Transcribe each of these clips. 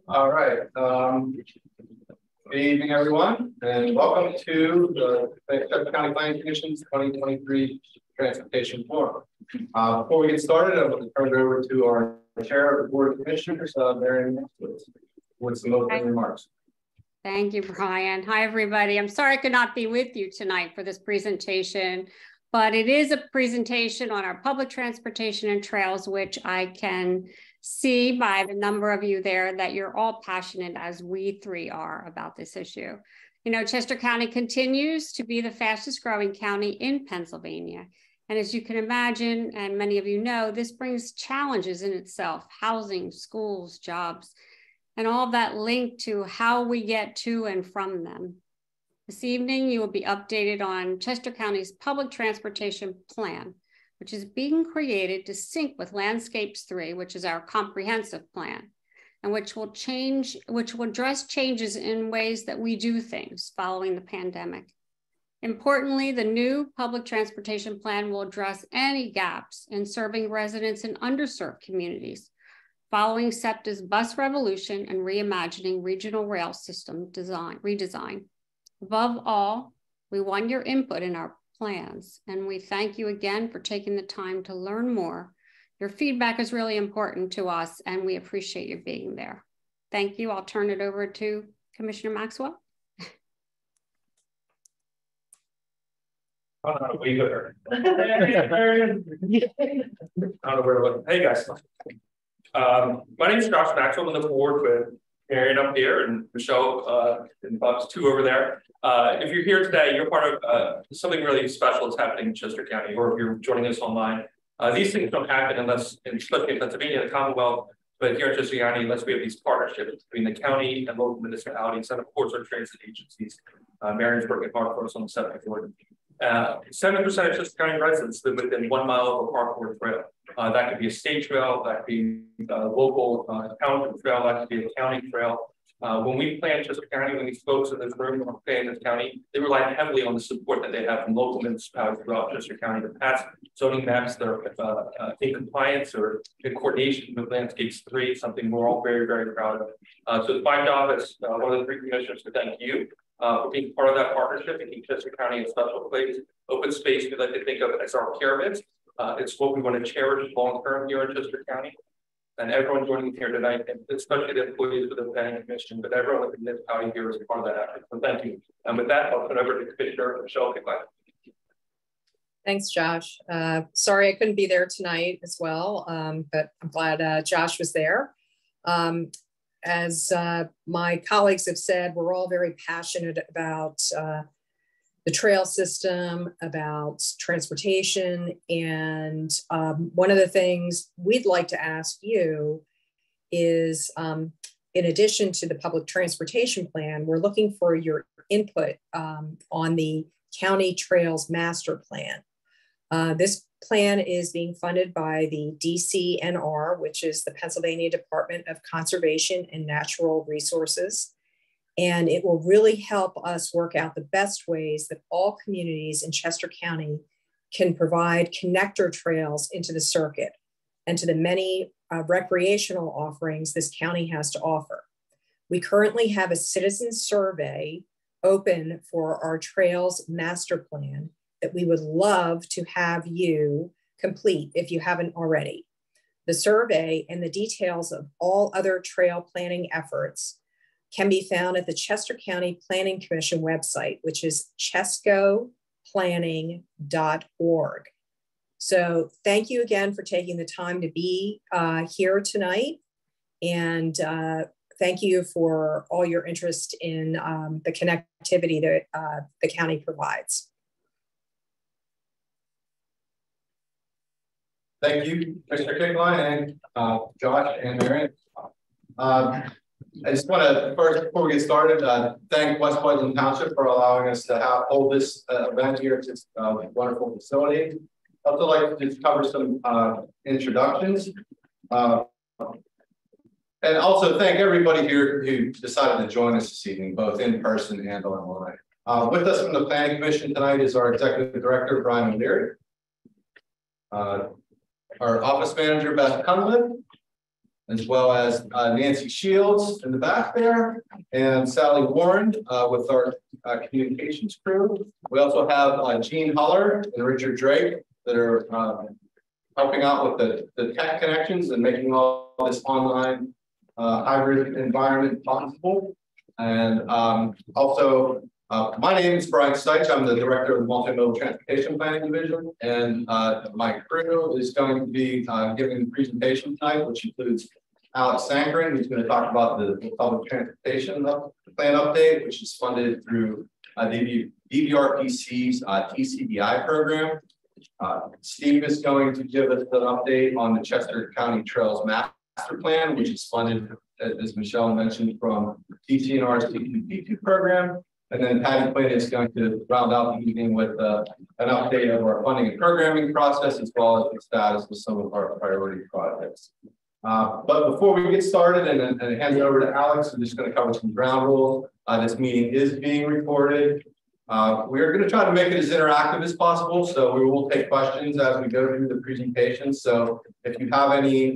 All right. Good evening, everyone, and welcome to the Chester County Planning Commission's 2023 Transportation Forum. Before we get started, I'm going to turn it over to our Chair of the Board of Commissioners, Marion, with some opening remarks. Thank you, Brian. Hi, everybody. I'm sorry I could not be with you tonight for this presentation, but it is a presentation on our public transportation and trails, which I can see by the number of you there that you're all passionate, as we three are, about this issue. You know, Chester County continues to be the fastest growing county in Pennsylvania. And as you can imagine, and many of you know, this brings challenges in itself: housing, schools, jobs, and all of that linked to how we get to and from them. This evening, you will be updated on Chester County's public transportation plan, which is being created to sync with Landscapes 3, which is our comprehensive plan, and which will address changes in ways that we do things following the pandemic. Importantly, the new public transportation plan will address any gaps in serving residents in underserved communities, following SEPTA's bus revolution and reimagining regional rail system redesign. Above all, we want your input in our plans, and we thank you again for taking the time to learn more. Your feedback is really important to us, and we appreciate you being there. Thank you. I'll turn it over to Commissioner Maxwell. I don't know how to wave at her. I don't know where to look. Hey guys. My name is Josh Maxwell. I'm on the board with Marion up here and Michelle and Bob's two over there. If you're here today, you're part of something really special that's happening in Chester County, or if you're joining us online. These things don't happen unless, especially in Pennsylvania, the Commonwealth, but here in Chester County, unless we have these partnerships between the county and local municipalities, and of course our transit agencies. Marion's working hard for us on the 7th Floor. 7% of Chester County residents live within 1 mile of a park or trail. That could be a state trail, that could be a local township trail, that could be a county trail. When we plan Chester County, when these folks in this room are planning this county, they rely heavily on the support that they have from local municipalities throughout Chester County to pass zoning maps that are in compliance or in coordination with Landscapes 3, something we're all very, very proud of. So it's my job as one of the 3 commissioners to thank you for being part of that partnership and keep Chester County a special place. Open space, we like to think of it as our pyramids. It's what we want to cherish long term here in Chester County. And everyone joining here tonight, and especially the employees of the Planning Commission, but everyone in this county here is part of that effort. So thank you. And with that, I'll turn over to Commissioner Michelle. Thanks, Josh. Sorry I couldn't be there tonight as well, but I'm glad Josh was there. As my colleagues have said, we're all very passionate about the trail system, about transportation. And one of the things we'd like to ask you is, in addition to the public transportation plan, we're looking for your input on the county trails master plan. This plan is being funded by the DCNR, which is the Pennsylvania Department of Conservation and Natural Resources. And it will really help us work out the best ways that all communities in Chester County can provide connector trails into the circuit and to the many recreational offerings this county has to offer. We currently have a citizen survey open for our trails master plan that we would love to have you complete if you haven't already. The survey and the details of all other trail planning efforts can be found at the Chester County Planning Commission website, which is chescoplanning.org. So thank you again for taking the time to be here tonight. And thank you for all your interest in the connectivity that the county provides. Thank you, Mr. Kickline and Josh and Marion. I just want to first, before we get started, thank West Whiteland Township for allowing us to hold this event here at this wonderful facility. I'd also like to just cover some introductions. And also thank everybody here who decided to join us this evening, both in person and online. With us from the Planning Commission tonight is our Executive Director, Brian O'Leary. our office manager, Beth Cunliffe, as well as Nancy Shields in the back there, and Sally Warren with our communications crew. We also have Gene Huller and Richard Drake that are helping out with the tech connections and making all this online hybrid environment possible. And also, my name is Brian Steitch. I'm the director of the Multimodal Transportation Planning Division, and my crew is going to be giving the presentation tonight, which includes Alex Sankrin, who's going to talk about the public transportation plan update, which is funded through the DVRPC's TCDI program. Steve is going to give us an update on the Chester County Trails Master Plan, which is funded, as Michelle mentioned, from DCNR's P2P2 program. And then Patty Quinn is going to round out the evening with an update of our funding and programming process, as well as the status of some of our priority projects. But before we get started and hand it over to Alex, we're just going to cover some ground rules. This meeting is being recorded. We're going to try to make it as interactive as possible, so we will take questions as we go through the presentation. So if you have any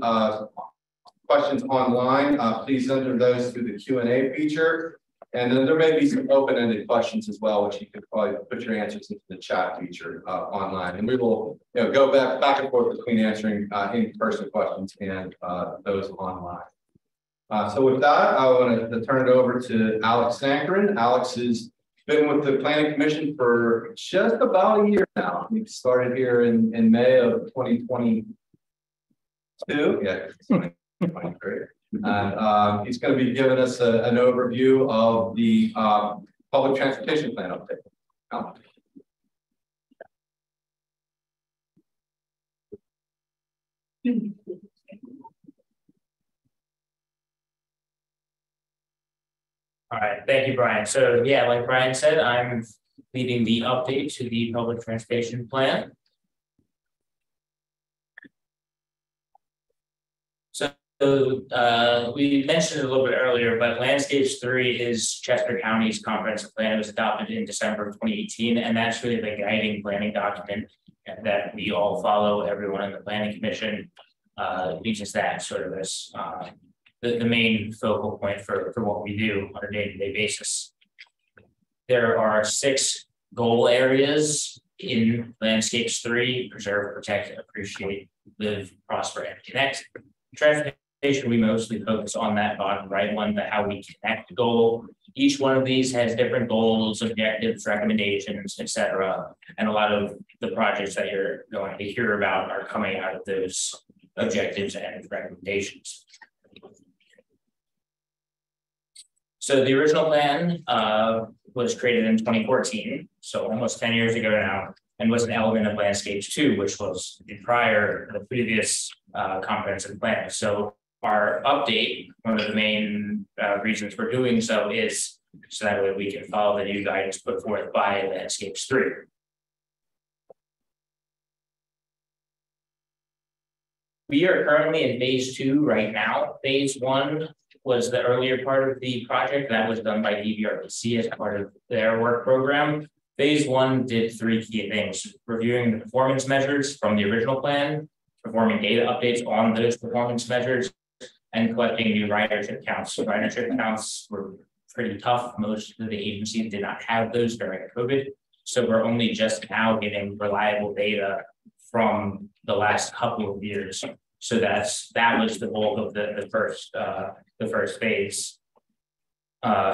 questions online, please enter those through the Q&A feature. And then there may be some open-ended questions as well, which you can probably put your answers into the chat feature online. And we will go back and forth between answering in-person questions and those online. So with that, I want to turn it over to Alex Sankrin. Alex has been with the Planning Commission for just about a year now. We started here in May of 2022. Yeah, 2023. And he's going to be giving us an overview of the public transportation plan update. All right, thank you, Brian. So yeah, like Brian said, I'm leading the update to the public transportation plan. So we mentioned it a little bit earlier, but Landscapes 3 is Chester County's comprehensive plan. It was adopted in December of 2018, and that's really the guiding planning document that we all follow. Everyone in the Planning Commission uses that sort of as the main focal point for what we do on a day-to-day basis. There are 6 goal areas in Landscapes 3: preserve, protect, appreciate, live, prosper, and connect. Transportation, we mostly focus on that bottom right one, the how we connect goal. Each one of these has different goals, objectives, recommendations, etc. And a lot of the projects that you're going to hear about are coming out of those objectives and recommendations. So the original plan was created in 2014, so almost 10 years ago now, and was an element of Landscapes 2, which was the previous comprehensive plan. So our update, one of the main reasons we're doing so is so that way we can follow the new guidance put forth by Landscapes 3. We are currently in phase 2 right now. Phase 1 was the earlier part of the project that was done by DVRPC as part of their work program. Phase 1 did 3 key things: reviewing the performance measures from the original plan, performing data updates on those performance measures, and collecting new ridership counts. So ridership counts were pretty tough. Most of the agencies did not have those during COVID. So we're only just now getting reliable data from the last couple of years. So that was the bulk of the first phase.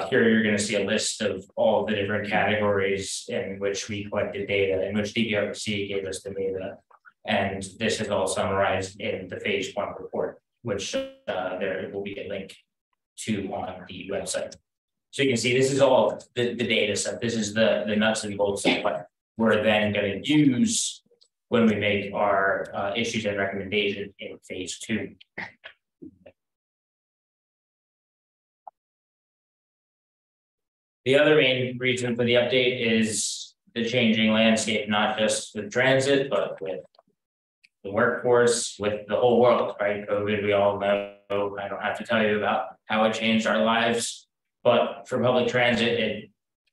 Here you're going to see a list of all the different categories in which we collected data, in which DVRPC gave us the data. And this is all summarized in the phase 1 report, which there will be a link to on the website. So you can see this is all the data set. This is the nuts and bolts of what we're then going to use when we make our issues and recommendations in phase 2. The other main reason for the update is the changing landscape, not just with transit, but with the workforce, with the whole world, right? COVID, we all know, I don't have to tell you about how it changed our lives, but for public transit, it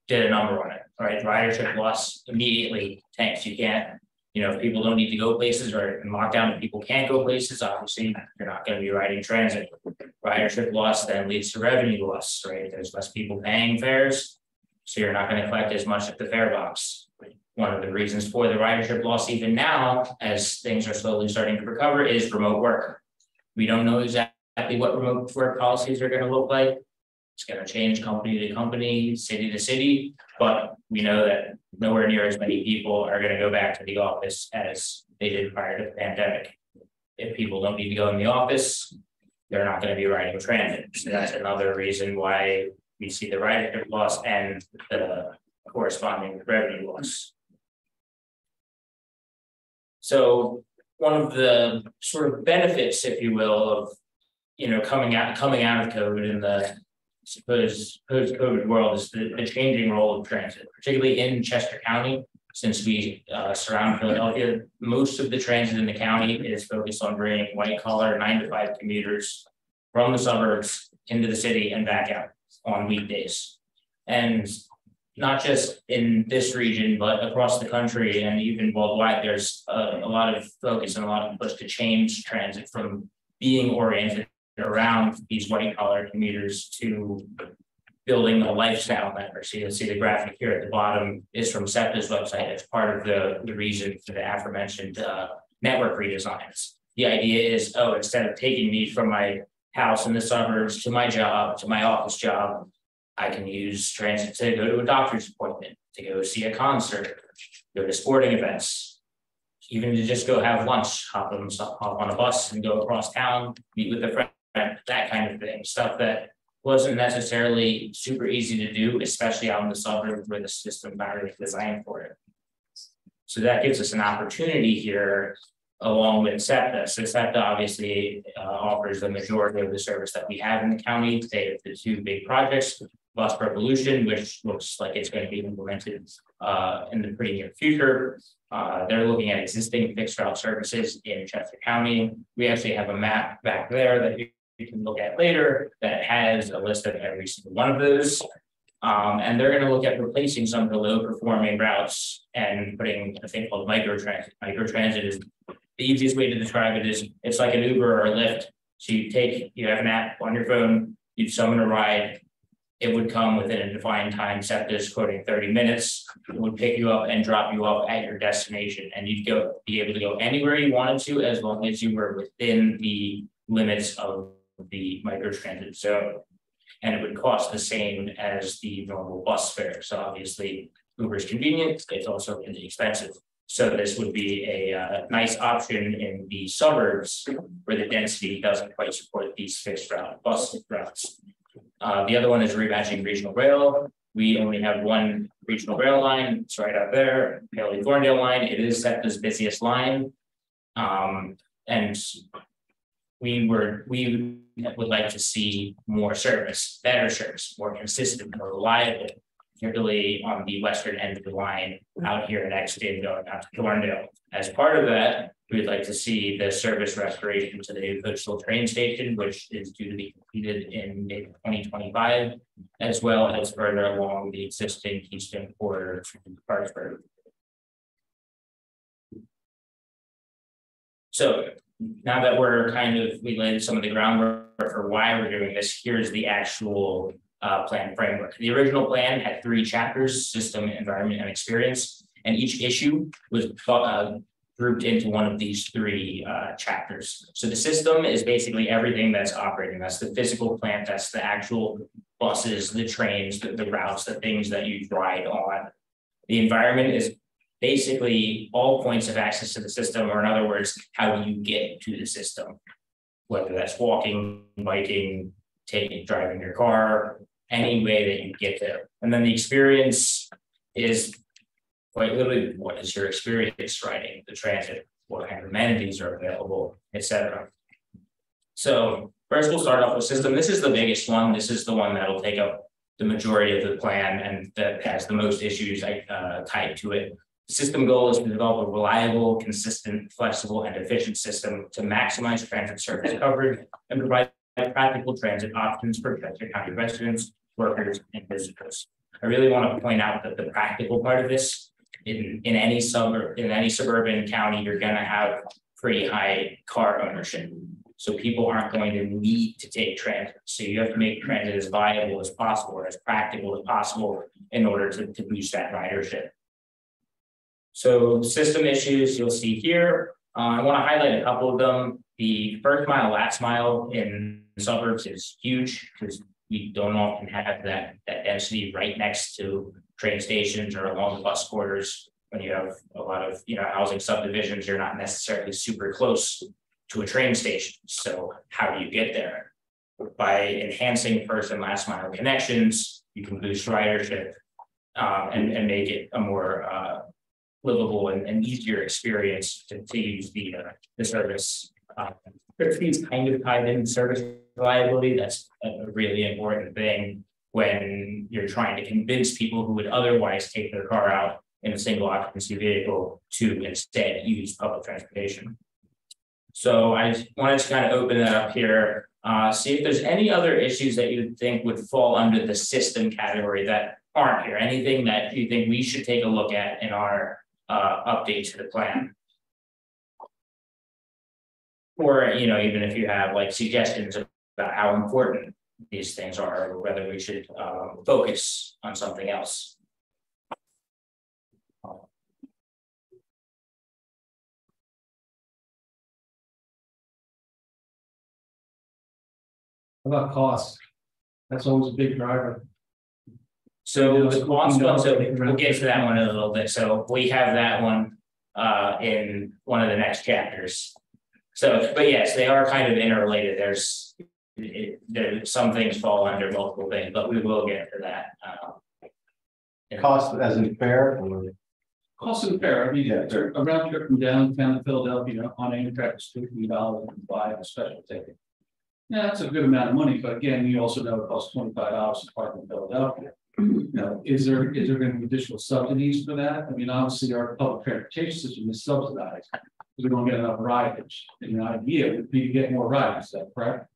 did a number on it, right? Ridership loss immediately tanks. You can't You know, if people don't need to go places or in lockdown, if people can't go places, obviously you're not going to be riding transit. Ridership loss then leads to revenue loss, right? There's less people paying fares, so you're not going to collect as much at the fare box. One of the reasons for the ridership loss, even now, as things are slowly starting to recover, is remote work. We don't know exactly what remote work policies are going to look like. It's going to change company to company, city to city, but we know that nowhere near as many people are going to go back to the office as they did prior to the pandemic. If people don't need to go in the office, they're not going to be riding transit. So that's another reason why we see the ridership loss and the corresponding revenue loss. So one of the sort of benefits, if you will, of coming out of COVID and the post-COVID world is the changing role of transit, particularly in Chester County. Since we surround Philadelphia, most of the transit in the county is focused on bringing white-collar 9-to-5 commuters from the suburbs into the city and back out on weekdays. And not just in this region, but across the country and even worldwide, there's a lot of focus and a lot of push to change transit from being oriented around these white-collar commuters to building a lifestyle network. So you'll see the graphic here at the bottom is from SEPTA's website. It's part of the reason for the aforementioned network redesigns. The idea is, instead of taking me from my house in the suburbs to my job, to my office job, I can use transit to go to a doctor's appointment, to go see a concert, go to sporting events, even to just go have lunch, hop on a bus and go across town, meet with a friend, that kind of thing. Stuff that wasn't necessarily super easy to do, especially out in the suburbs where the system not really designed for it. So that gives us an opportunity here along with SEPTA. So SEPTA obviously offers the majority of the service that we have in the county. They have the two big projects, Bus Revolution, which looks like it's going to be implemented in the pretty near future. They're looking at existing fixed route services in Chester County. We actually have a map back there that you can look at later that has a list of every single one of those. And they're going to look at replacing some of the low performing routes and putting a thing called microtransit. Microtransit is the easiest way to describe it is it's like an Uber or a Lyft. So you have an app on your phone, you summon a ride, it would come within a defined time. SEPTA is quoting 30 minutes. It would pick you up and drop you off at your destination, and you'd be able to go anywhere you wanted to as long as you were within the limits of the microtransit zone. And it would cost the same as the normal bus fare. So obviously Uber is convenient, it's also really expensive. So this would be a nice option in the suburbs where the density doesn't quite support these fixed route bus routes. The other one is rematching regional rail. We only have one regional rail line. It's right out there, Bailey Thorndale line. It is SEPTA's busiest line. And we would like to see more service, better service, more consistent, more reliable, particularly on the western end of the line out here in Exton going out to Thorndale. As part of that, we'd like to see the service restoration to the new coastal train station, which is due to be completed in mid-2025, as well as further along the existing Keystone corridor to Parksburg. So now that we laid some of the groundwork for why we're doing this, here's the actual plan framework. The original plan had 3 chapters: system, environment, and experience, and each issue was grouped into one of these 3 chapters. So the system is basically everything that's operating. That's the physical plant, that's the actual buses, the trains, the routes, the things that you ride on. The environment is basically all points of access to the system, or in other words, how do you get to the system? Whether that's walking, biking, driving your car, any way that you get there. And then the experience is quite literally, what is your experience riding the transit? What kind of amenities are available, etc. So first we'll start off with system. This is the biggest one. This is the one that will take up the majority of the plan and that has the most issues tied to it. The system goal is to develop a reliable, consistent, flexible, and efficient system to maximize transit service coverage and provide practical transit options for Chester County residents, workers, and visitors. I really want to point out that the practical part of this in any suburban county, you're going to have pretty high car ownership. So people aren't going to need to take transit. So you have to make transit as viable as possible, or as practical as possible in order to boost that ridership. So system issues you'll see here. I want to highlight a couple of them. The first mile, last mile in suburbs is huge because we don't often have that density right next to train stations or along the bus corridors. When you have a lot of housing subdivisions, you're not necessarily super close to a train station. So how do you get there? By enhancing first and last mile connections, you can boost ridership and make it a more livable and easier experience to use the service. It's kind of tied in service reliability. That's a really important thing when you're trying to convince people who would otherwise take their car out in a single occupancy vehicle to instead use public transportation. So I wanted to kind of open that up here, see if there's any other issues that you think would fall under the system category that aren't here, anything that you think we should take a look at in our update to the plan. Or, even if you have like suggestions about how important these things are, or whether we should focus on something else. How about costs? That's always a big driver. So the cost one, so we'll get to that one in a little bit. So we have that one in one of the next chapters. So, but yes, they are kind of interrelated. There's some things fall under multiple things, but we will get to that. Cost as in fare? Or? Cost and fare. I mean, yeah, a round trip from downtown to Philadelphia on Amtrak is $50 and buy a special ticket. Yeah, that's a good amount of money, but again, you also know it costs $25 to park in Philadelphia. Is there going to be additional subsidies for that? I mean, obviously, our public transportation system is subsidized because we don't get enough riders. And the idea would be to get more riders, is that correct?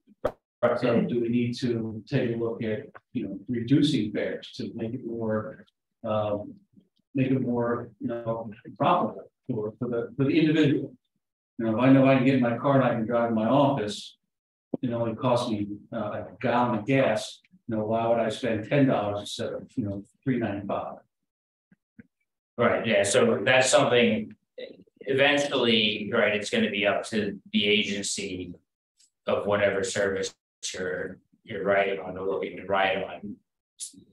So, do we need to take a look at reducing fares to make it more profitable for the individual? If I know I can get in my car and I can drive to my office. It only costs me a gallon of gas. Why would I spend $10 instead of $3.95? Right. Yeah. So that's something. Eventually, right? It's going to be up to the agency of whatever service you're riding on or looking to ride on.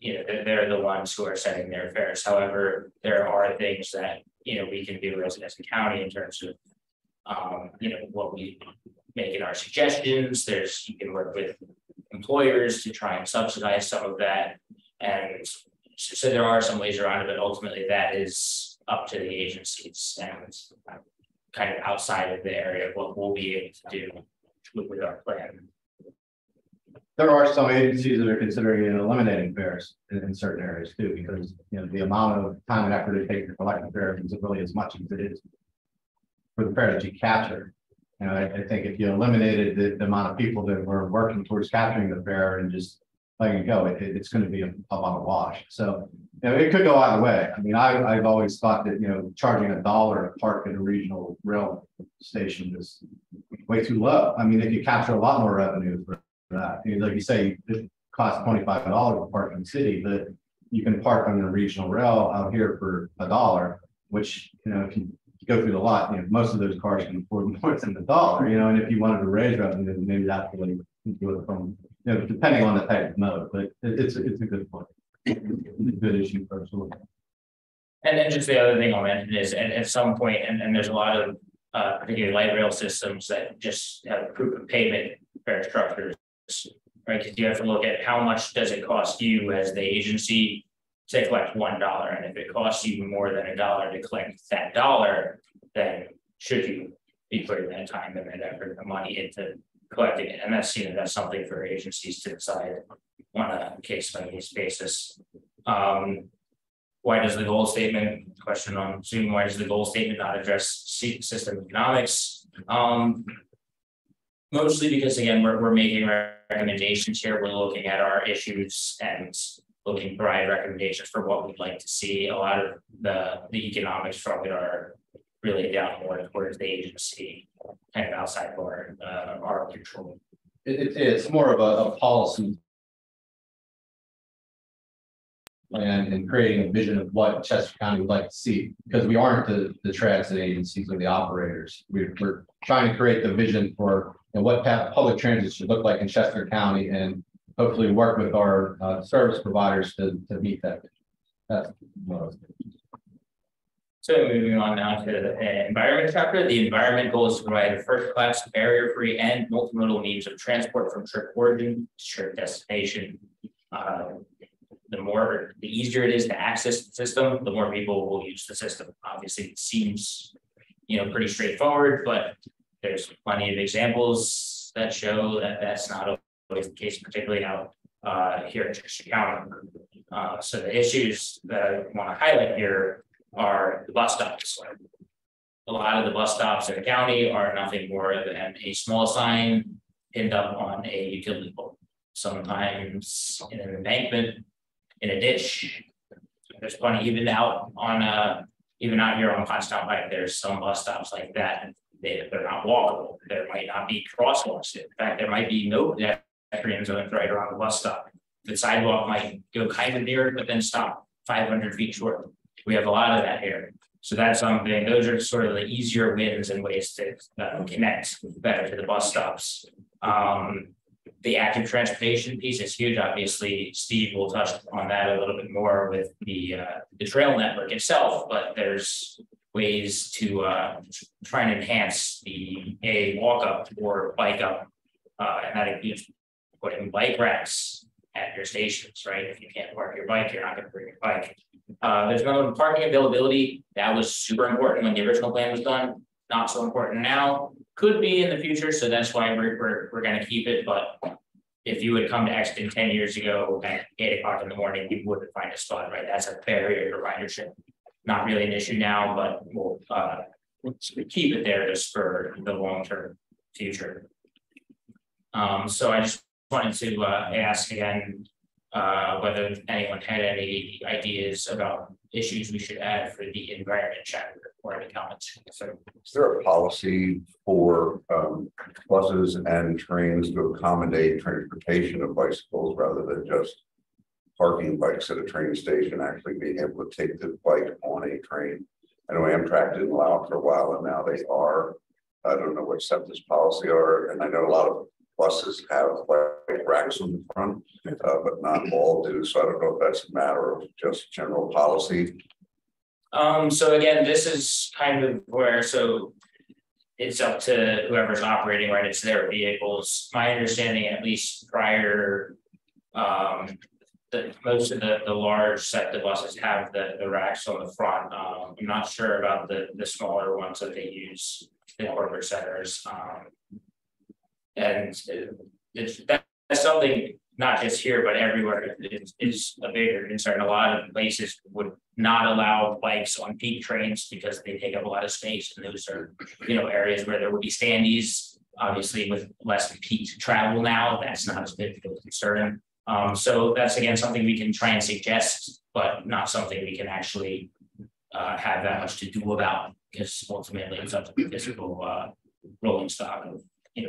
They're the ones who are setting their fares. However, there are things that we can do as a county in terms of what we make in our suggestions. You can work with employers to try and subsidize some of that. And so there are some ways around it, but ultimately that is up to the agencies and kind of outside of the area of what we'll be able to do with our plan. There are some agencies that are considering eliminating fares in certain areas too, because the amount of time and effort it takes to collect the fares isn't really as much as it is for the fare that you capture. I think if you eliminated the amount of people that were working towards capturing the fare and just letting it go, it's going to be a lot of wash. So it could go either way. I mean, I've always thought that charging $1 to park at a regional rail station is way too low. I mean, if you capture a lot more revenue for that, like you say, it costs $25 to park in the city, but you can park on the regional rail out here for $1, which if you go through the lot, most of those cars can afford more than $1, and if you wanted to raise revenue, maybe that's really do it from, depending on the type of mode, but it's a good point. It's a good issue for us to look at. And then just the other thing I'll mention is at some point, and there's a lot of particularly light rail systems that just have proof of payment fare structures, right? Because you have to look at how much does it cost you as the agency to collect $1, and if it costs you more than $1 to collect that $1, then should you be putting that time and effort and money into collecting it? And that's that's something for agencies to decide on a case by case basis. Why does the goal statement question on Zoom? Why does the goal statement not address system economics? Mostly because again we're making recommendations here. We're looking at our issues and looking to provide recommendations for what we'd like to see. A lot of the economics from it are really down more towards the agency, kind of outside of our control. It's more of a policy plan and creating a vision of what Chester County would like to see, because we aren't the transit agencies or the operators. We're trying to create the vision for what public transit should look like in Chester County, and hopefully work with our service providers to meet that. That's what I was thinking. So moving on now to the environment chapter. The environment goal is to provide a first-class, barrier-free, and multimodal means of transport from trip origin to trip destination. The easier it is to access the system, the more people will use the system. Obviously, it seems pretty straightforward, but there's plenty of examples that show that that's not always the case, particularly out here in Chester County. So the issues that I want to highlight here are the bus stops. A lot of the bus stops in the county are nothing more than a small sign pinned up on a utility pole, sometimes in an embankment, in a ditch. There's plenty, even out here on Pottstown Pike, there's some bus stops like that. They're not walkable. There might not be crosswalks. In fact, there might be no pedestrian zones right around the bus stop. The sidewalk might go kind of near it, but then stop 500 feet short. We have a lot of that here. So that's something, those are sort of the easier wins and ways to connect better to the bus stops. The active transportation piece is huge. Obviously, Steve will touch on that a little bit more with the trail network itself, but there's ways to try and enhance the walk up or bike up, and that includes putting bike racks at your stations, right? If you can't park your bike, you're not going to bring your bike. There's no parking availability. That was super important when the original plan was done. Not so important now. Could be in the future, so that's why we're going to keep it. But if you would come to Exton 10 years ago at 8 o'clock in the morning, you wouldn't find a spot, right? That's a barrier to ridership. Not really an issue now, but we'll keep it there just for the long-term future. So I just wanted to ask again whether anyone had any ideas about issues we should add for the environment chapter or any comments. So, is there a policy for buses and trains to accommodate transportation of bicycles rather than just parking bikes at a train station, actually being able to take the bike on a train? I know Amtrak didn't allow it for a while, and now they are. I don't know what SEPTA's policy are, and I know a lot of buses have bike racks on the front, but not all do. So I don't know if that's a matter of just general policy. So again, this is kind of where, so it's up to whoever's operating, right? It's their vehicles. My understanding, at least prior, most of the large SEPTA buses have the racks on the front. I'm not sure about the smaller ones that they use, the corporate centers. And that's something not just here, but everywhere is a bigger concern. A lot of places would not allow bikes on peak trains because they take up a lot of space. And those are, areas where there would be standees. Obviously, with less peak travel now, that's not as big of a concern. So that's, again, something we can try and suggest, but not something we can actually have that much to do about, because ultimately it's up to the physical rolling stock of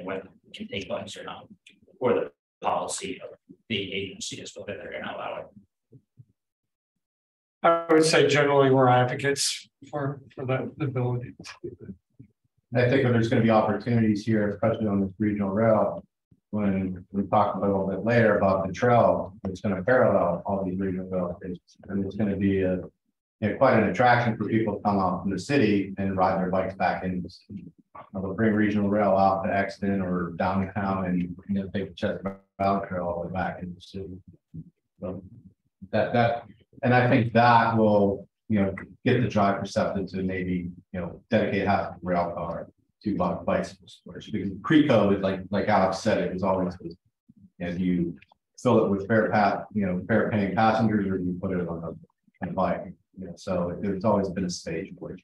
whether we can take bikes or not, or the policy of the agency as to whether they're going to allow it. I would say generally we're advocates for the ability. I think that there's going to be opportunities here, especially on this regional rail, when we talk a little bit later about the trail, it's going to parallel all these regional rail stations, and it's going to be quite an attraction for people to come out from the city and ride their bikes back into the city. They'll bring regional rail out to Exton or downtown and take the Chester Valley Trail all the way back into the city. So and I think that will get the drive perceptive to maybe dedicate half the rail car to bicycle storage, because pre-COVID, like Alex said, it was always as you fill it with fare paying passengers, or you put it on a bike. So there's always been a stage for it.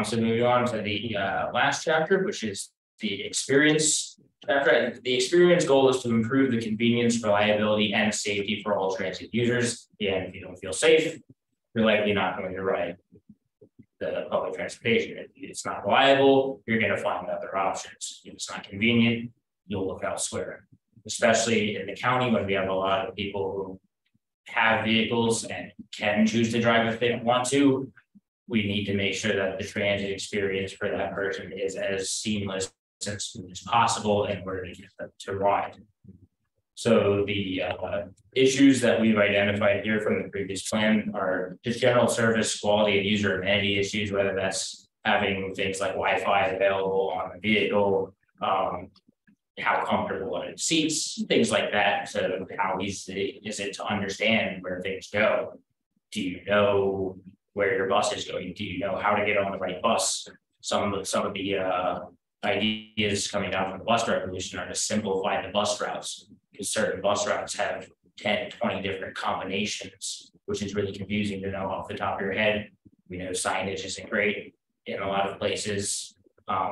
So moving on to the last chapter, which is the experience. The experience goal is to improve the convenience, reliability, and safety for all transit users. And if you don't feel safe, you're likely not going to ride the public transportation. If it's not reliable, you're going to find other options. If it's not convenient, you'll look elsewhere. Especially in the county when we have a lot of people who have vehicles and can choose to drive if they don't want to. We need to make sure that the transit experience for that person is as seamless and smooth as possible in order to get them to ride. So the issues that we've identified here from the previous plan are just general service, quality, and user amenity issues, whether that's having things like Wi-Fi available on the vehicle, how comfortable are the seats, things like that. So how easy is it to understand where things go? Do you know where your bus is going? Do you know how to get on the right bus? Some of the ideas coming down from the bus revolution are to simplify the bus routes, because certain bus routes have 10, 20 different combinations, which is really confusing to know off the top of your head. We know signage isn't great in a lot of places.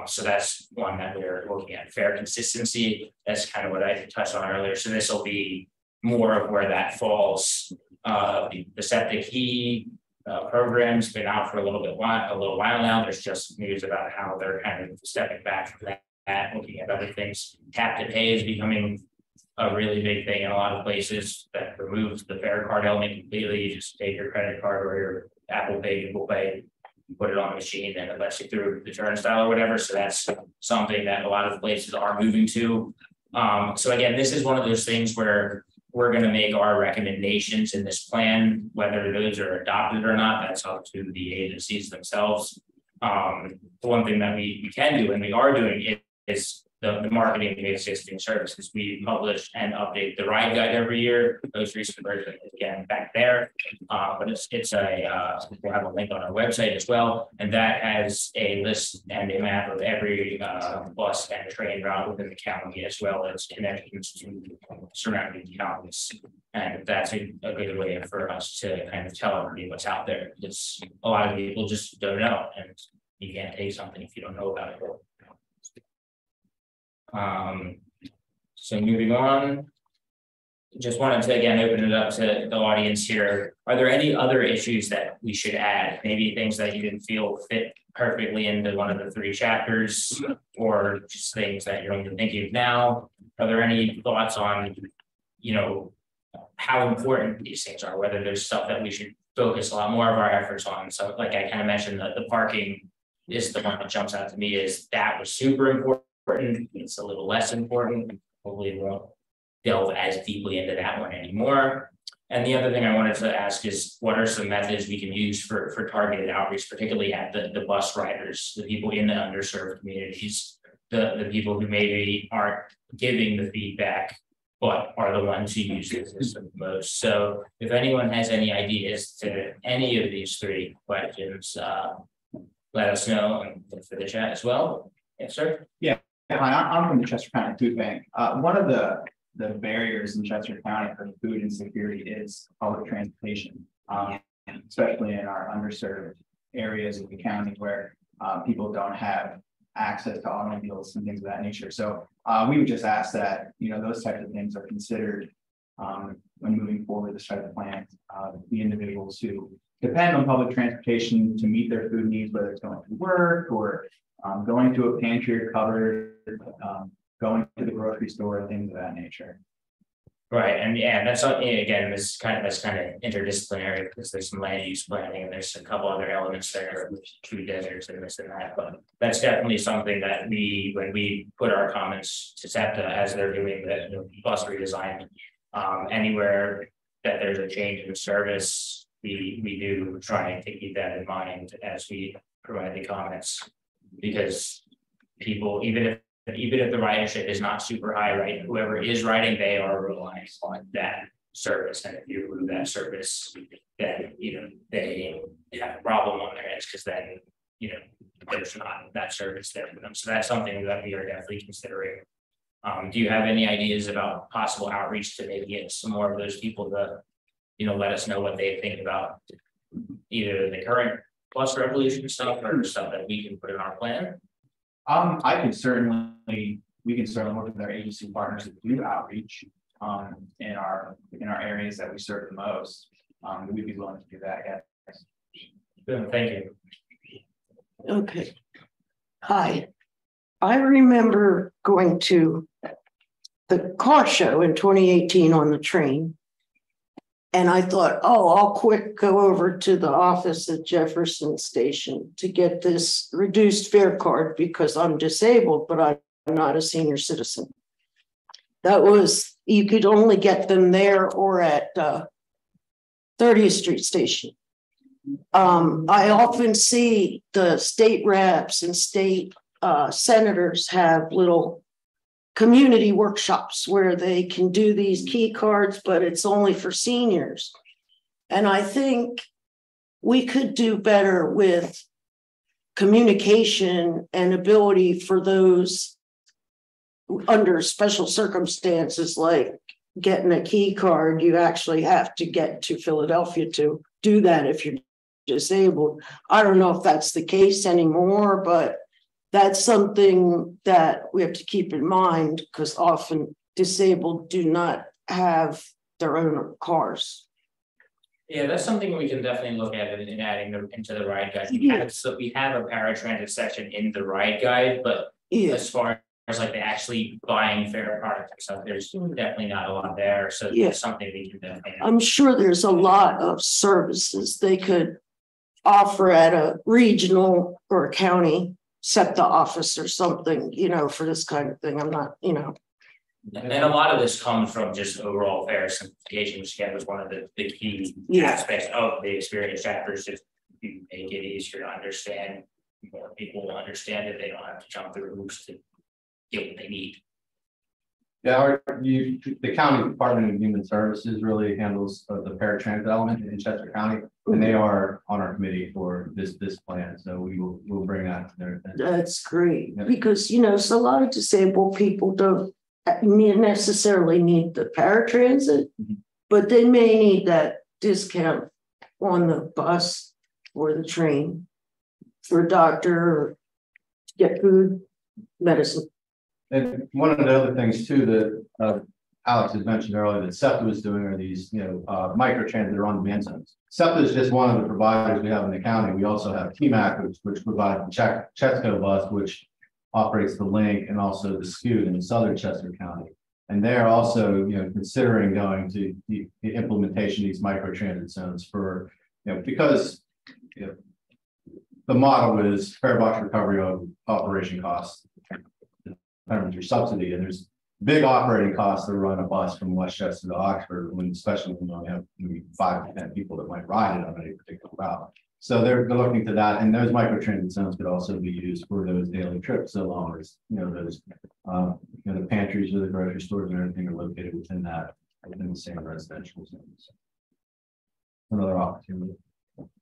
So that's one that we're looking at. Fair consistency, that's kind of what I touched on earlier. So this will be more of where that falls. The septic key program's been out for a little while now. There's just news about how they're kind of stepping back from that, looking at other things. Tap to pay is becoming a really big thing in a lot of places that removes the fare card element completely. You just take your credit card or your Apple Pay, Google Pay, put it on the machine, and it lets you through the turnstile or whatever. So that's something that a lot of places are moving to. So again, this is one of those things where we're going to make our recommendations in this plan, whether those are adopted or not. That's up to the agencies themselves. The one thing that we can do, and we are doing, is the marketing of existing services. We publish and update the ride guide every year. Most recent version is again back there, but we'll have a link on our website as well, and that has a list and a map of every bus and train route within the county, as well as connections to surrounding counties. And that's a good way for us to kind of tell everybody what's out there, because a lot of people just don't know, and you can't take something if you don't know about it. So moving on, just wanted to again open it up to the audience here. Are there any other issues that we should add? Maybe things that you didn't feel fit perfectly into one of the 3 chapters, or just things that you're only thinking of now? Are there any thoughts on, you know, how important these things are, whether there's stuff that we should focus a lot more of our efforts on? So like I kind of mentioned, the parking is the one that jumps out to me, is that was super important. It's a little less important. Hopefully we won't delve as deeply into that one anymore. And the other thing I wanted to ask is, what are some methods we can use for targeted outreach, particularly at the bus riders, the people in the underserved communities, the people who maybe aren't giving the feedback, but are the ones who use the system the most. So if anyone has any ideas to any of these 3 questions, let us know, and for the chat as well. Yes, sir. Yeah. Hi, I'm from the Chester County Food Bank. One of the barriers in Chester County for food insecurity is public transportation, especially in our underserved areas of the county where people don't have access to automobiles and things of that nature. So we would just ask that, you know, those types of things are considered when moving forward this type of plan. The individuals who depend on public transportation to meet their food needs, whether it's going to work or going to a pantry or cupboard, going to the grocery store, things of that nature. Right, and yeah, that's again, that's kind of interdisciplinary, because there's some land use planning and there's a couple other elements there, tree deserts and this and that. But that's definitely something that when we put our comments to SEPTA as they're doing the bus redesign, anywhere that there's a change in service, we do try to keep that in mind as we provide the comments. Because people, even if the ridership is not super high, right, whoever is riding, they are relying on that service. And if you remove that service, then, you know, they have a problem on their hands, because then, you know, there's not that service there for them. So that's something that we are definitely considering. Do you have any ideas about possible outreach to maybe get some more of those people to, you know, let us know what they think about either the current bus revolution stuff or stuff that we can put in our plan? I can certainly, we can certainly work with our agency partners that do outreach in our areas that we serve the most. We'd be willing to do that. Yes. Good, thank you. Okay. Hi. I remember going to the car show in 2018 on the train. And I thought, oh, I'll quick go over to the office at Jefferson Station to get this reduced fare card because I'm disabled, but I'm not a senior citizen. That was, you could only get them there or at 30th Street Station. I often see the state reps and state senators have little community workshops where they can do these key cards, but it's only for seniors. And I think we could do better with communication and ability for those under special circumstances, like getting a key card. You actually have to get to Philadelphia to do that if you're disabled. I don't know if that's the case anymore, but that's something that we have to keep in mind because often disabled do not have their own cars. Yeah, that's something we can definitely look at in adding them into the ride guide. So we have a paratransit section in the ride guide, but as far as like the actually buying fare products and stuff, there's definitely not a lot there. So it's something we can definitely. I'm sure there's a lot of services they could offer at a regional or a county SEPTA office or something, you know, for this kind of thing. I'm not, you know. And a lot of this comes from just overall fare simplification, which again was one of the key aspects of the experience chapters. Just to make it easier to understand, more people will understand it. They don't have to jump through hoops to get what they need. Yeah, the county Department of Human Services really handles the paratransit element in Chester County, and they are on our committee for this plan. So we'll bring that to their attention. That's great because you know, so a lot of disabled people don't necessarily need the paratransit, but they may need that discount on the bus or the train for a doctor or to get food, medicine. And one of the other things too that Alex had mentioned earlier that SEPTA was doing are these, you know, microtransit or on-demand zones. SEPTA is just one of the providers we have in the county. We also have TMAC, which provides the Chesco bus, which operates the Link, and also the Scoot in southern Chester County. And they're also, you know, considering going to the implementation of these microtransit zones for, you know, because you know, the model is fare box recovery of operation costs. Your subsidy, and there's big operating costs to run a bus from Westchester to Oxford, especially when you only have maybe 5 to 10 people that might ride it on any particular route. So they're looking to that, and those microtransit zones could also be used for those daily trips, so long as you know those you know, the pantries or the grocery stores and everything are located within the same residential zones. Another opportunity.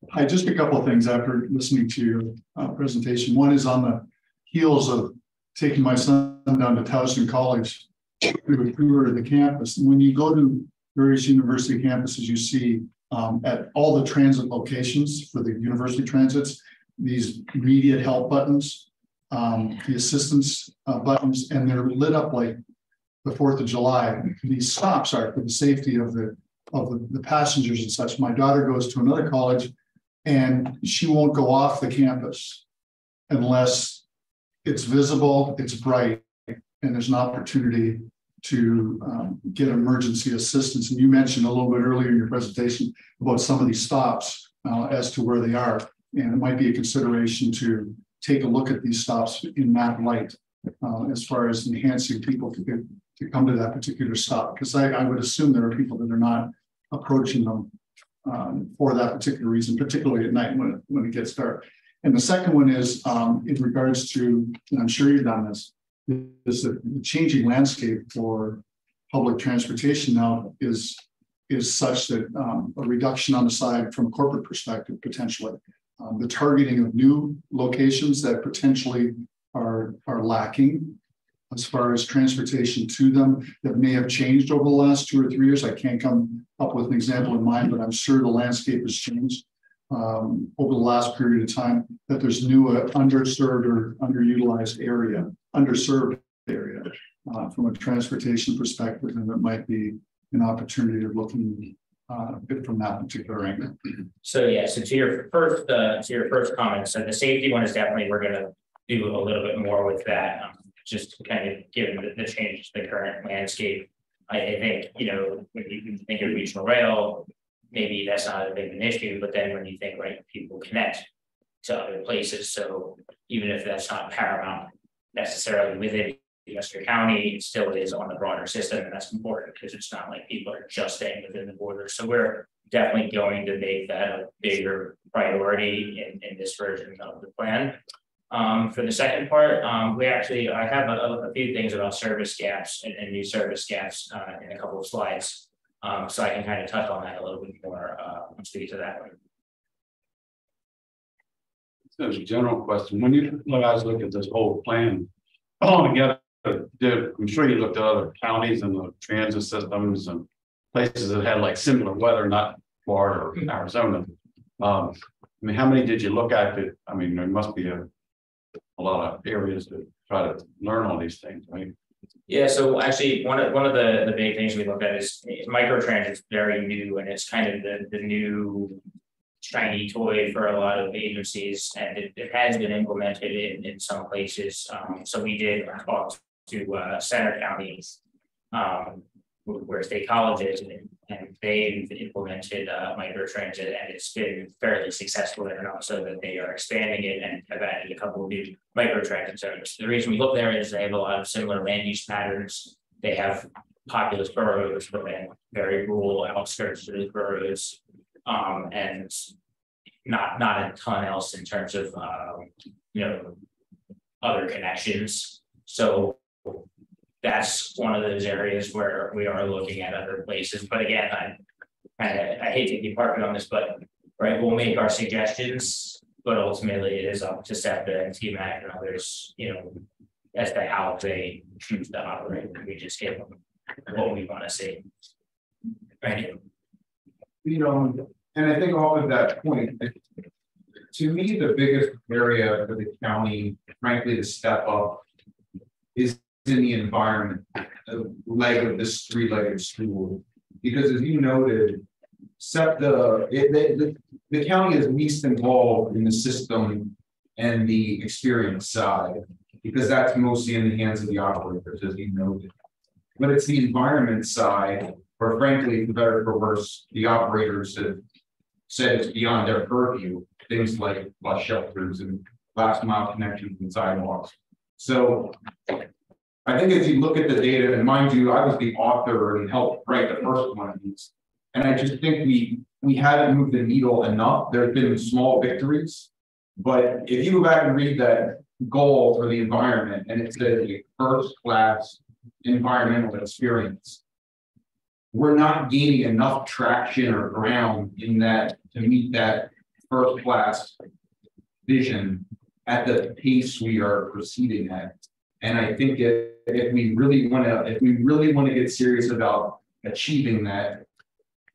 Hi, just a couple of things after listening to your presentation. One is on the heels of taking my son down to Township College to tour the campus. And when you go to various university campuses, you see at all the transit locations for the university transits, these immediate help buttons, the assistance buttons, and they're lit up like the 4th of July. These stops are for the safety of the passengers and such. My daughter goes to another college and she won't go off the campus unless it's visible, it's bright, and there's an opportunity to get emergency assistance. And you mentioned a little bit earlier in your presentation about some of these stops as to where they are. And it might be a consideration to take a look at these stops in that light as far as enhancing people to come to that particular stop. Because I would assume there are people that are not approaching them for that particular reason, particularly at night when it gets dark. And the second one is in regards to, and I'm sure you've done this, is the changing landscape for public transportation now is such that a reduction on the side from a corporate perspective, potentially. The targeting of new locations that potentially are lacking as far as transportation to them that may have changed over the last 2 or 3 years. I can't come up with an example in mind, but I'm sure the landscape has changed. over the last period of time, that there's new underserved or underutilized underserved area from a transportation perspective, and it might be an opportunity of looking a bit from that particular angle. So yeah, so to your first comment, so the safety one is definitely, we're going to do a little bit more with that, just kind of given the change to the current landscape. I think, you know, when you think of regional rail, maybe that's not a big an issue, but then when you think, right, people connect to other places, so even if that's not paramount necessarily within Western County, it still is on the broader system, and that's important because it's not like people are just staying within the borders. So we're definitely going to make that a bigger priority in this version of the plan. For the second part, I have a few things about service gaps and new service gaps in a couple of slides. So I can kind of touch on that a little bit more and speak to that one. So a general question, when you guys look at this whole plan all together, I'm sure you looked at other counties and the transit systems and places that had like similar weather, not Florida or Arizona. I mean, how many did you look at? That, I mean, there must be a lot of areas to try to learn all these things, right? Yeah, so actually one of the big things we looked at is microtransit is very new, and it's kind of the new shiny toy for a lot of agencies, and it has been implemented in some places. So we did talk to Center County, where State College is, and they've implemented microtransit, and it's been fairly successful there now, so that they are expanding it and have added a couple of new microtransit zones. The reason we look there is they have a lot of similar land use patterns. They have populous boroughs, but then very rural outskirts of those boroughs, and not a ton else in terms of you know, other connections. So that's one of those areas where we are looking at other places. But again, I hate to keep harping on this, but right, we'll make our suggestions, but ultimately it is up to SEPTA and TMAC and others, you know, as to how they choose to operate. We just give them what we want to see. Right. You know, and I think off of that point, to me, the biggest area for the county, frankly, to step up is in the environment, the leg of this three-legged stool. Because as you noted, SEPTA, the county is least involved in the system and the experience side, because that's mostly in the hands of the operators, as you noted. But it's the environment side, or frankly, for better or for worse, the operators have said it's beyond their purview, things like bus shelters and last mile connections and sidewalks. So I think as you look at the data, and mind you, I was the author and helped write the first one of these. And I just think we haven't moved the needle enough. There have been small victories, but if you go back and read that goal for the environment, and it says a first-class environmental experience, we're not gaining enough traction or ground in that to meet that first-class vision at the pace we are proceeding at. And I think if we really want to get serious about achieving that,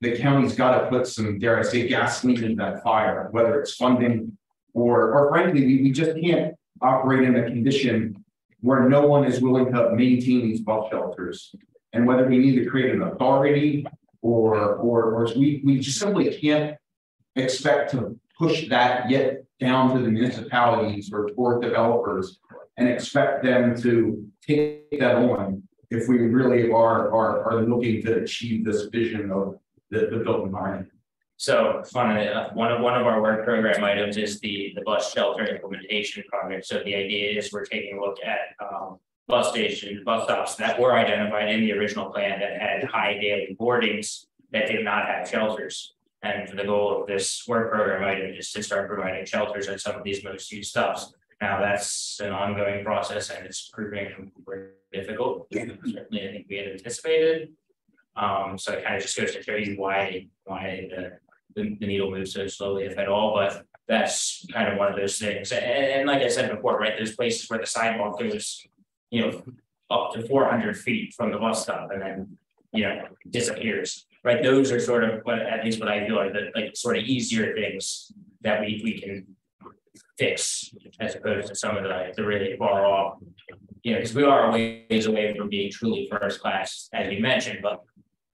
the county's got to put some, dare I say, gasoline in that fire, whether it's funding or frankly, we just can't operate in a condition where no one is willing to maintain these bus shelters. And whether we need to create an authority or we just simply can't expect to push that yet down to the municipalities or toward developers and expect them to take that on if we really are looking to achieve this vision of the built environment. So one of our work program items is the bus shelter implementation project. So the idea is we're taking a look at bus stops that were identified in the original plan that had high daily boardings that did not have shelters. And the goal of this work program item is to start providing shelters at some of these most used stops. Now that's an ongoing process, and it's proving very difficult. Certainly, I think we had anticipated. So it kind of just goes to show you why the needle moves so slowly, if at all. But that's kind of one of those things. And like I said before, right, there's places where the sidewalk goes, you know, up to 400 feet from the bus stop, and then, you know, disappears. right? Those are sort of what, at least what I feel are the like sort of easier things that we can fix as opposed to some of the really far off. You know, because we are a ways away from being truly first class, as you mentioned, but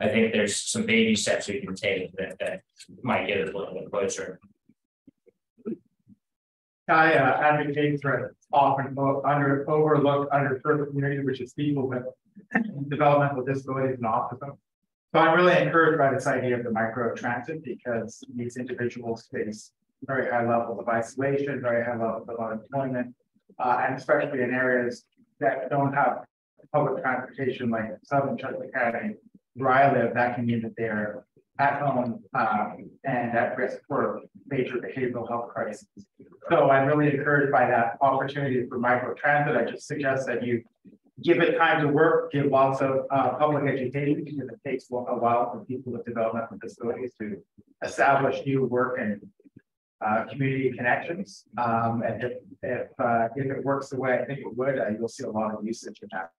I think there's some baby steps we can take that might get us a little bit closer. I advocate for often overlooked, underserved community, which is people with developmental disabilities and autism. So I'm really encouraged by this idea of the micro transit because these individuals face very high levels of isolation, very high levels of unemployment, and especially in areas that don't have public transportation like Southern Chester County, where I live, that can mean that they're at home and at risk for major behavioral health crises. So I'm really encouraged by that opportunity for micro transit. I just suggest that you give it time to work, give lots of public education because it takes a while for people with developmental disabilities to establish new work and community connections. And if it works the way I think it would, you'll see a lot of usage in that.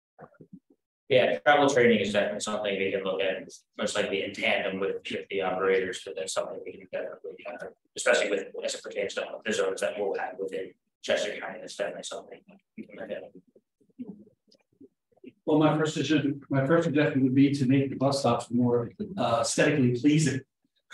Yeah, travel training is definitely something we can look at, most likely in tandem with the operators, but that's something we can definitely, especially with as it pertains to the zones that we'll have within Chester County. That's definitely something we can look at. Well, my first suggestion would be to make the bus stops more aesthetically pleasing.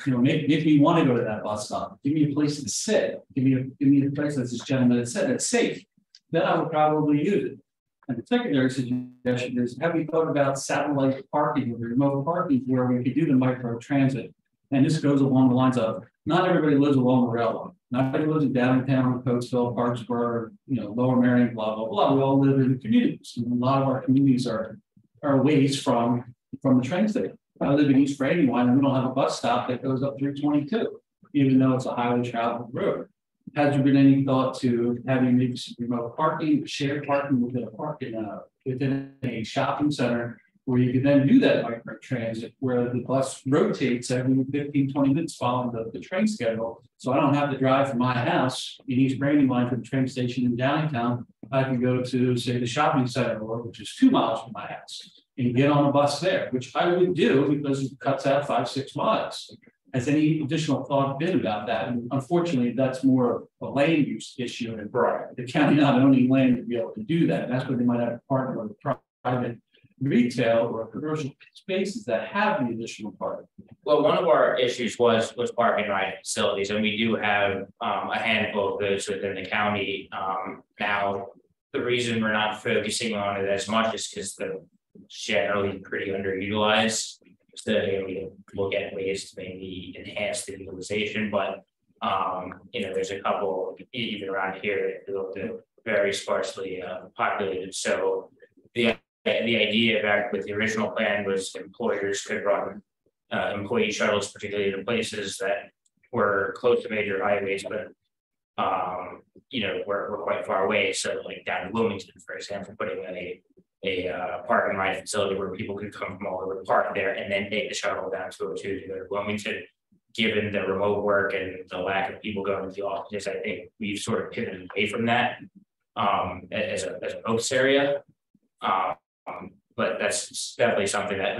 You know, make me want to go to that bus stop. Give me a place to sit. Give me a place, as this gentleman had said, that's safe. Then I would probably use it. And the secondary suggestion is, have we thought about satellite parking or remote parking where we could do the micro transit? And this goes along the lines of, not everybody lives along the railroad. Not everybody lives in downtown, Coatesville, Parksburg, you know, Lower Merion, blah, blah, blah. We all live in communities. And a lot of our communities are ways from the train station. I live in East Brandywine and we don't have a bus stop that goes up 322, even though it's a highly traveled road. Has there been any thought to having maybe some remote parking, shared parking within a shopping center where you can then do that micro transit where the bus rotates every 15, 20 minutes following the train schedule. So I don't have to drive from my house in East Brandywine to the train station in downtown. I can go to, say, the shopping center, which is 2 miles from my house, and get on a bus there, which I would do because it cuts out 5-6 miles. Has any additional thought been about that? And unfortunately, that's more of a land use issue, and the county not owning land to be able to do that. And that's where they might have to partner with private retail or commercial spaces that have the additional parking. Well, one of our issues was parking ride facilities, and we do have a handful of those within the county. Now, the reason we're not focusing on it as much is because they're generally pretty underutilized. So we look at ways to maybe enhance the utilization, but you know, there's a couple even around here that very sparsely populated. So the idea back with the original plan was employers could run employee shuttles, particularly to places that were close to major highways, but you know, we're quite far away. So like down in Wilmington, for example, putting a park and ride facility where people could come from all over the park there and then take the shuttle down to go to Wilmington. Given the remote work and the lack of people going to the offices, I think we've sort of pivoted away from that as a focus area. But that's definitely something that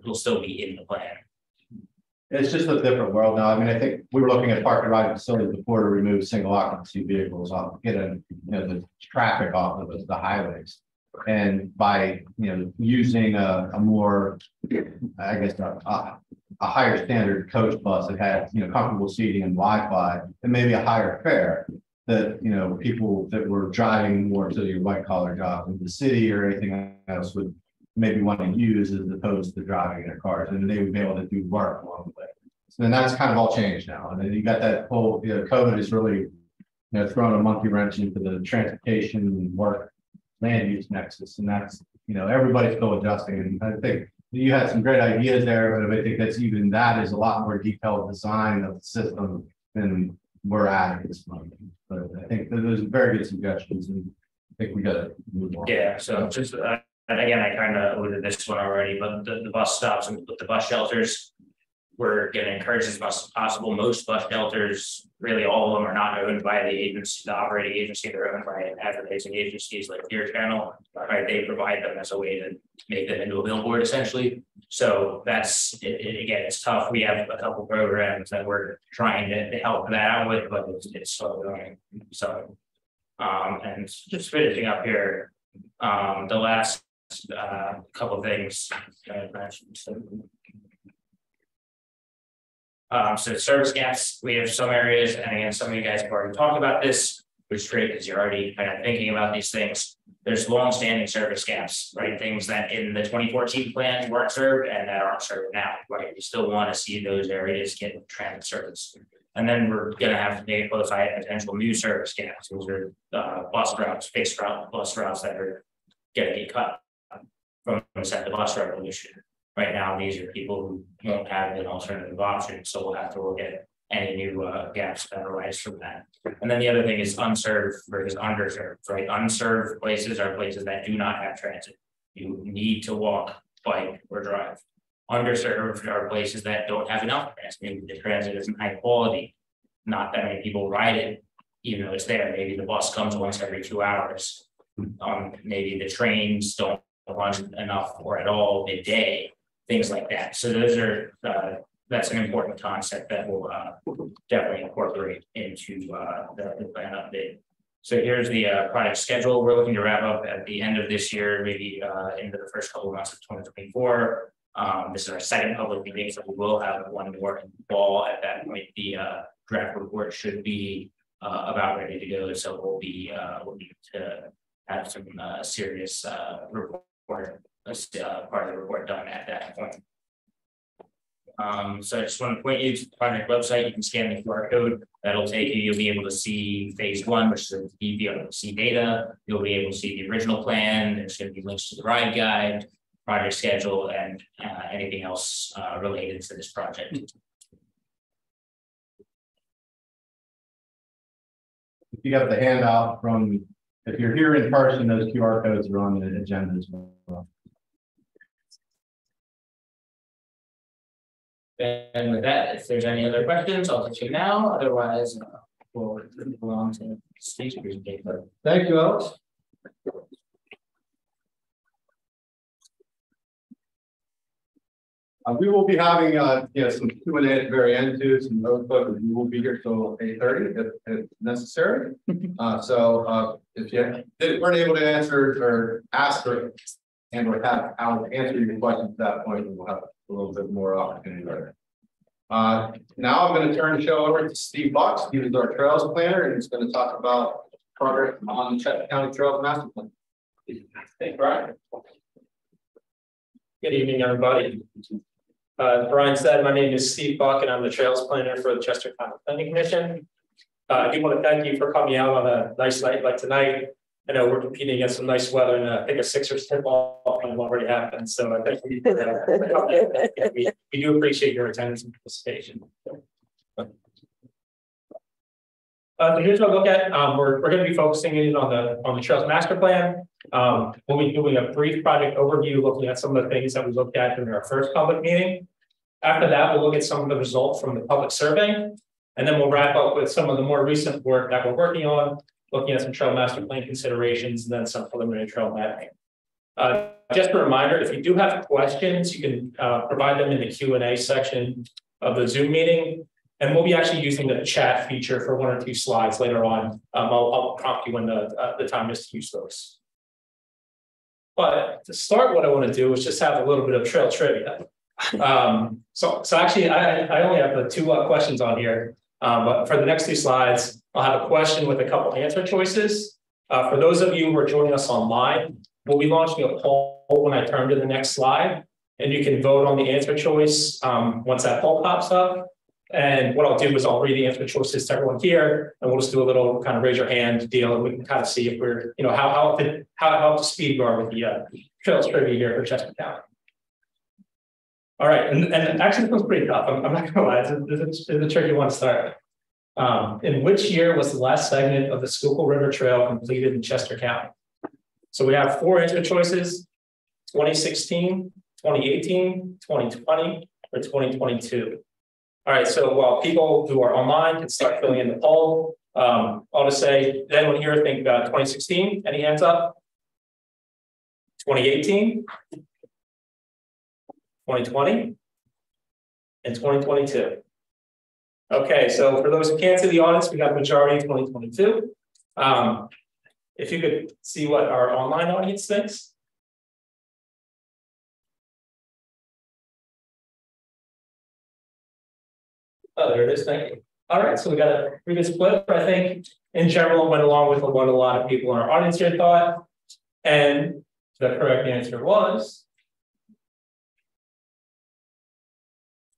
will still be in the plan. It's just a different world now. I mean, I think we were looking at park and ride facilities before to remove single occupancy vehicles off, getting the traffic off of the highways. And by using a more, I guess, a higher standard coach bus that had comfortable seating and Wi-Fi and maybe a higher fare, that people that were driving more to your white collar job in the city or anything else would maybe want to use as opposed to driving in their cars, and they would be able to do work along the way. So then that's kind of all changed now, and then you got that whole COVID is really thrown a monkey wrench into the transportation and work land use nexus, and that's everybody's still adjusting. And I think you had some great ideas there, but I think that is a lot more detailed design of the system than we're at this moment. But I think those are very good suggestions, and I think we got to move on. Yeah, so just and again, I kind of alluded to this one already, but the bus stops and the bus shelters, we're going to encourage as much as possible. Most bus shelters really all of them are not owned by the agency, the operating agency. They're owned by advertising agencies like Clear Channel, right? They provide them as a way to make them into a billboard essentially. So that's, again, it's tough. We have a couple programs that we're trying to help that out with, but it's slow going. So, and just finishing up here, the last couple of things. So service gaps, we have some areas, and again, some of you guys have already talked about this, which is great because you're already kind of thinking about these things. There's long-standing service gaps, right? Things that in the 2014 plan weren't served and that aren't served now, right? We still want to see those areas get transit service. And then we're going to have to take a close eye at potential new service gaps. Those are bus routes, fixed route bus routes that are going to get cut from the bus revolution. Right now, these are people who won't have an alternative option, so we'll have to look at any new gaps that arise from that. And then the other thing is unserved versus underserved, right? Unserved places are places that do not have transit. You need to walk, bike, or drive. Underserved are places that don't have enough transit. Maybe the transit isn't high quality. Not that many people ride it, even though it's there. Maybe the bus comes once every 2 hours. Maybe the trains don't run enough or at all midday. Things like that. So those are that's an important concept that we'll definitely incorporate into the plan update. So here's the project schedule. We're looking to wrap up at the end of this year, maybe into the first couple of months of 2024. This is our second public meeting, so we will have one more in the fall. At that point, the draft report should be about ready to go. So we'll be looking to have some serious report. Part of the report done at that point. So I just want to point you to the project website. You can scan the QR code. That'll take you. You'll be able to see phase one, which is you'll be able to see data. You'll be able to see the original plan. There's going to be links to the ride guide, project schedule, and anything else related to this project. If you have the handout from, if you're here in person, those QR codes are on the agenda as well. And with that, if there's any other questions, I'll let you now. Otherwise, we'll move along to Steve's presentation. Thank you, Alex. We will be having some Q&A at the very end too. Some notes, but we will be here till 8:30 if necessary. So if you weren't able to answer or ask or have Alex answer your questions at that point, we'll have a little bit more opportunity there. Now I'm going to turn the show over to Steve Bucks. He is our trails planner, and he's going to talk about progress on the Chester County Trails Master Plan. Thanks, Brian. Good evening, everybody. As Brian said, my name is Steve Buck, and I'm the trails planner for the Chester County Planning Commission. I do want to thank you for coming out on a nice night like tonight. I know we're competing against some nice weather, and I think a Sixers tip-off game already happened. So I think we do appreciate your attendance and participation. So here's what we'll look at. We're going to be focusing in on the Trails Master Plan. We'll be doing a brief project overview, looking at some of the things that we looked at in our first public meeting. After that, we'll look at some of the results from the public survey, and then we'll wrap up with some of the more recent work that we're working on, looking at some Trail Master Plan considerations, and then some preliminary trail mapping. Just a reminder, if you do have questions, you can provide them in the Q&A section of the Zoom meeting. And we'll be actually using the chat feature for 1 or 2 slides later on. I'll prompt you when the time is to use those. But to start, what I want to do is just have a little bit of trail trivia. So actually, I only have the 2 questions on here. But for the next 2 slides, I'll have a question with a couple answer choices. For those of you who are joining us online, we'll be launching a poll when I turn to the next slide. And you can vote on the answer choice once that poll pops up. And what I'll do is I'll read the answer choices to everyone here, and we'll just do a little kind of raise your hand deal, and we can kind of see if we're, how up to speed we are with the trails trivia here for Chester County. All right, and actually this one's pretty tough. I'm not gonna lie, it's a tricky one to start. In which year was the last segment of the Schuylkill River Trail completed in Chester County? So we have 4 answer choices: 2016, 2018, 2020, or 2022. All right, so while people who are online can start filling in the poll, I'll just say, anyone here think 2016? Any hands up? 2018, 2020, and 2022. Okay, so for those who can't see the audience, we got a majority of 2022. If you could see what our online audience thinks. Oh, there it is. Thank you. All right, so we got a pretty good split, but I think in general went along with what a lot of people in our audience here thought. And the correct answer was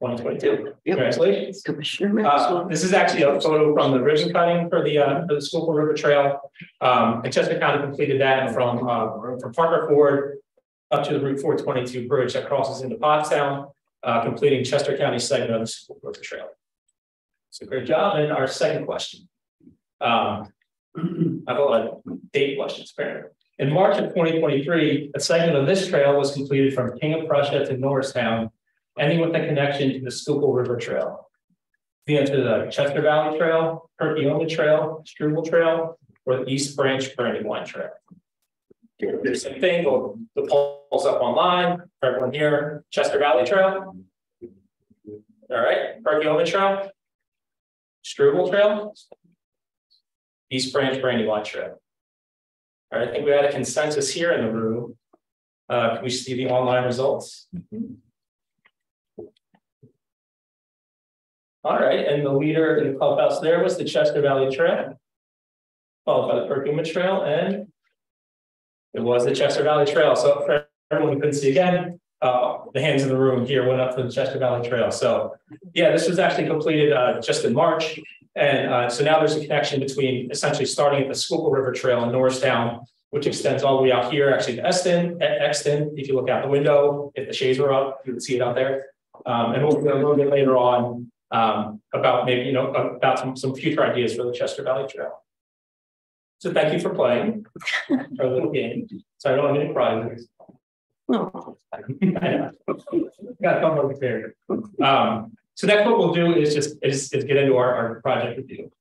2022. Yep. Congratulations. Commissioner Maxwell. This is actually a photo from the ribbon cutting for the Schuylkill River Trail. And Chester County completed that from Parker Ford up to the Route 422 bridge that crosses into Pottstown, completing Chester County segment of the Schuylkill River Trail. So great job. And our second question. I have a lot of date questions, apparently. In March of 2023, a segment of this trail was completed from King of Prussia to Norristown, ending with a connection to the Schuylkill River Trail. The answer to the Chester Valley Trail, Perkiomen Trail, Struble Trail, or the East Branch Brandywine Trail. The same thing, the polls up online for everyone here. Chester Valley Trail. All right, Perkiomen Trail, Struble Trail, East Branch Brandywine Trail. All right, I think we had a consensus here in the room. Can we see the online results? All right, and the leader in the clubhouse there was the Chester Valley Trail, followed by the Perkiomen Trail, and it was the Chester Valley Trail. So for everyone who couldn't see again, the hands in the room here went up for the Chester Valley Trail. So yeah, this was actually completed just in March. And so now there's a connection between essentially starting at the Schuylkill River Trail in Norristown, which extends all the way out here, actually to Exton. If you look out the window, if the shades were up, you would see it out there. And we'll go a little bit later on about maybe, about some future ideas for the Chester Valley Trail. So thank you for playing our little game. So I don't have any prizes. No. Got to come over prepared. So next what we'll do is just get into our project review.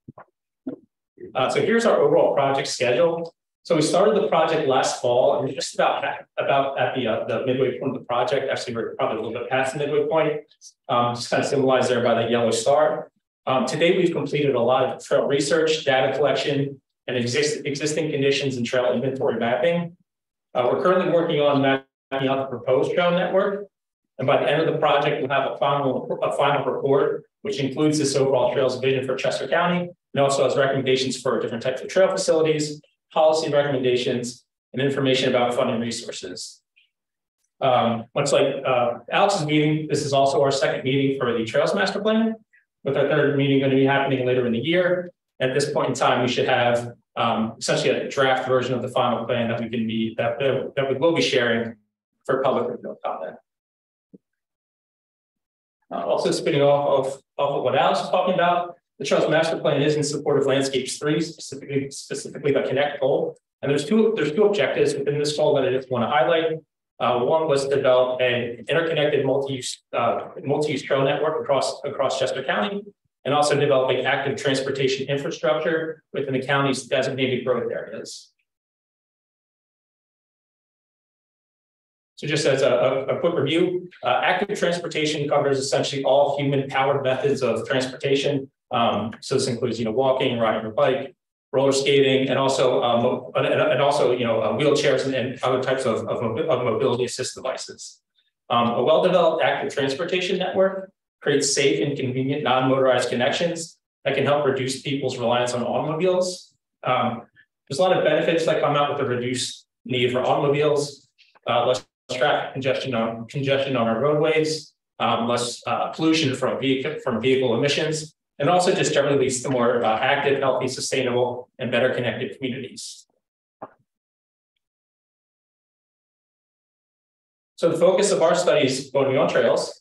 So here's our overall project schedule. So we started the project last fall, and we're just about at the midway point of the project. Actually, we're probably a little bit past the midway point. Just kind of symbolized there by the yellow star. To date, we've completed a lot of trail research, data collection, and existing conditions and trail inventory mapping. We're currently working on mapping out the proposed trail network. And by the end of the project, we'll have a final report, which includes this overall trails vision for Chester County, and also has recommendations for different types of trail facilities, policy recommendations, and information about funding resources. Much like Alex's meeting, this is also our second meeting for the Trails Master Plan, with our third meeting going to be happening later in the year. At this point in time, we should have essentially a draft version of the final plan that we will be sharing for public review and comment. Also spinning off of what Alex was talking about, the Trails Master Plan is in support of Landscapes 3, specifically the Connect goal. And there's two objectives within this goal that I just want to highlight. One was to develop an interconnected multi-use trail network across Chester County, and also developing active transportation infrastructure within the county's designated growth areas. So just as a quick review, active transportation covers essentially all human-powered methods of transportation. So this includes, walking, riding your bike, roller skating, and also wheelchairs and other types of mobility assist devices. A well-developed active transportation network creates safe and convenient non-motorized connections that can help reduce people's reliance on automobiles. There's a lot of benefits that come out with the reduced need for automobiles, less traffic congestion on our roadways, less pollution from vehicle emissions, and also just generally leads to more active, healthy, sustainable, and better connected communities. So the focus of our studies going to be on trails,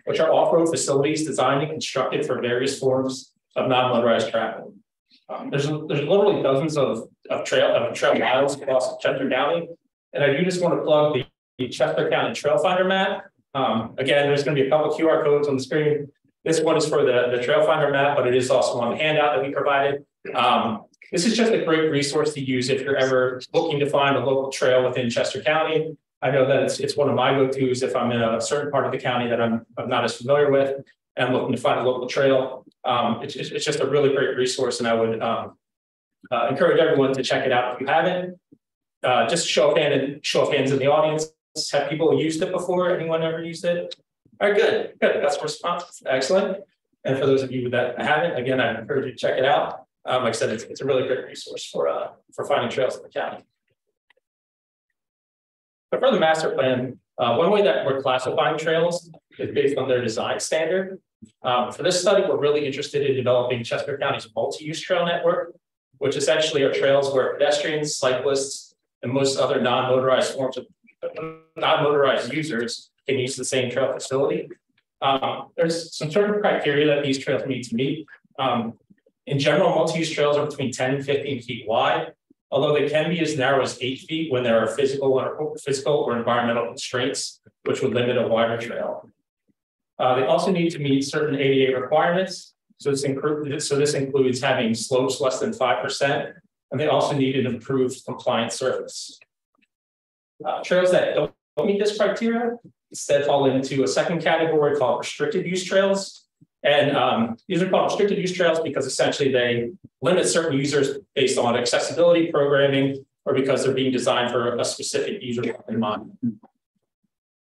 which are off-road facilities designed and constructed for various forms of non-motorized travel. There's literally dozens of trail miles across Chester County, and I do just want to plug the Chester County Trail Finder map. Again, there's going to be a couple QR codes on the screen. This one is for the Trail Finder map, but it is also on the handout that we provided. This is just a great resource to use if you're ever looking to find a local trail within Chester County. I know that it's one of my go-tos if I'm in a certain part of the county that I'm not as familiar with and I'm looking to find a local trail. It's just a really great resource, and I would encourage everyone to check it out if you haven't. Just show of hands in the audience. Have people used it before? Anyone ever used it? All right, good. That's a response. Excellent. And for those of you that haven't, again, I encourage you to check it out. Like I said, it's a really great resource for finding trails in the county. But for the master plan, one way that we're classifying trails is based on their design standard. For this study, we're really interested in developing Chester County's multi-use trail network, which essentially are trails where pedestrians, cyclists, and most other non-motorized users can use the same trail facility. There's some certain criteria that these trails need to meet. In general, multi-use trails are between 10 and 15 feet wide, although they can be as narrow as 8 feet when there are physical or environmental constraints, which would limit a wider trail. They also need to meet certain ADA requirements. So this includes having slopes less than 5%, and they also need an improved compliant surface. Trails that don't meet this criteria instead fall into a second category called restricted use trails. And these are called restricted use trails because essentially they limit certain users based on accessibility programming or because they're being designed for a specific user in mind.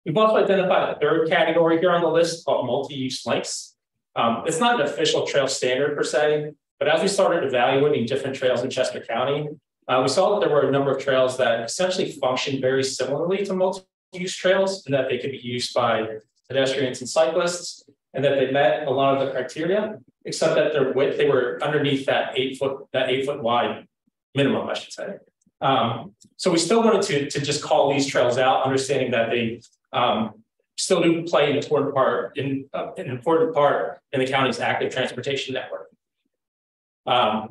We've also identified a third category here on the list called multi-use links. It's not an official trail standard per se, but as we started evaluating different trails in Chester County, we saw that there were a number of trails that essentially function very similarly to multi-use trails and that they could be used by pedestrians and cyclists, and that they met a lot of the criteria, except that their width, they were underneath that 8 foot wide minimum, I should say. So we still wanted to just call these trails out, understanding that they still do play an important part in the county's active transportation network.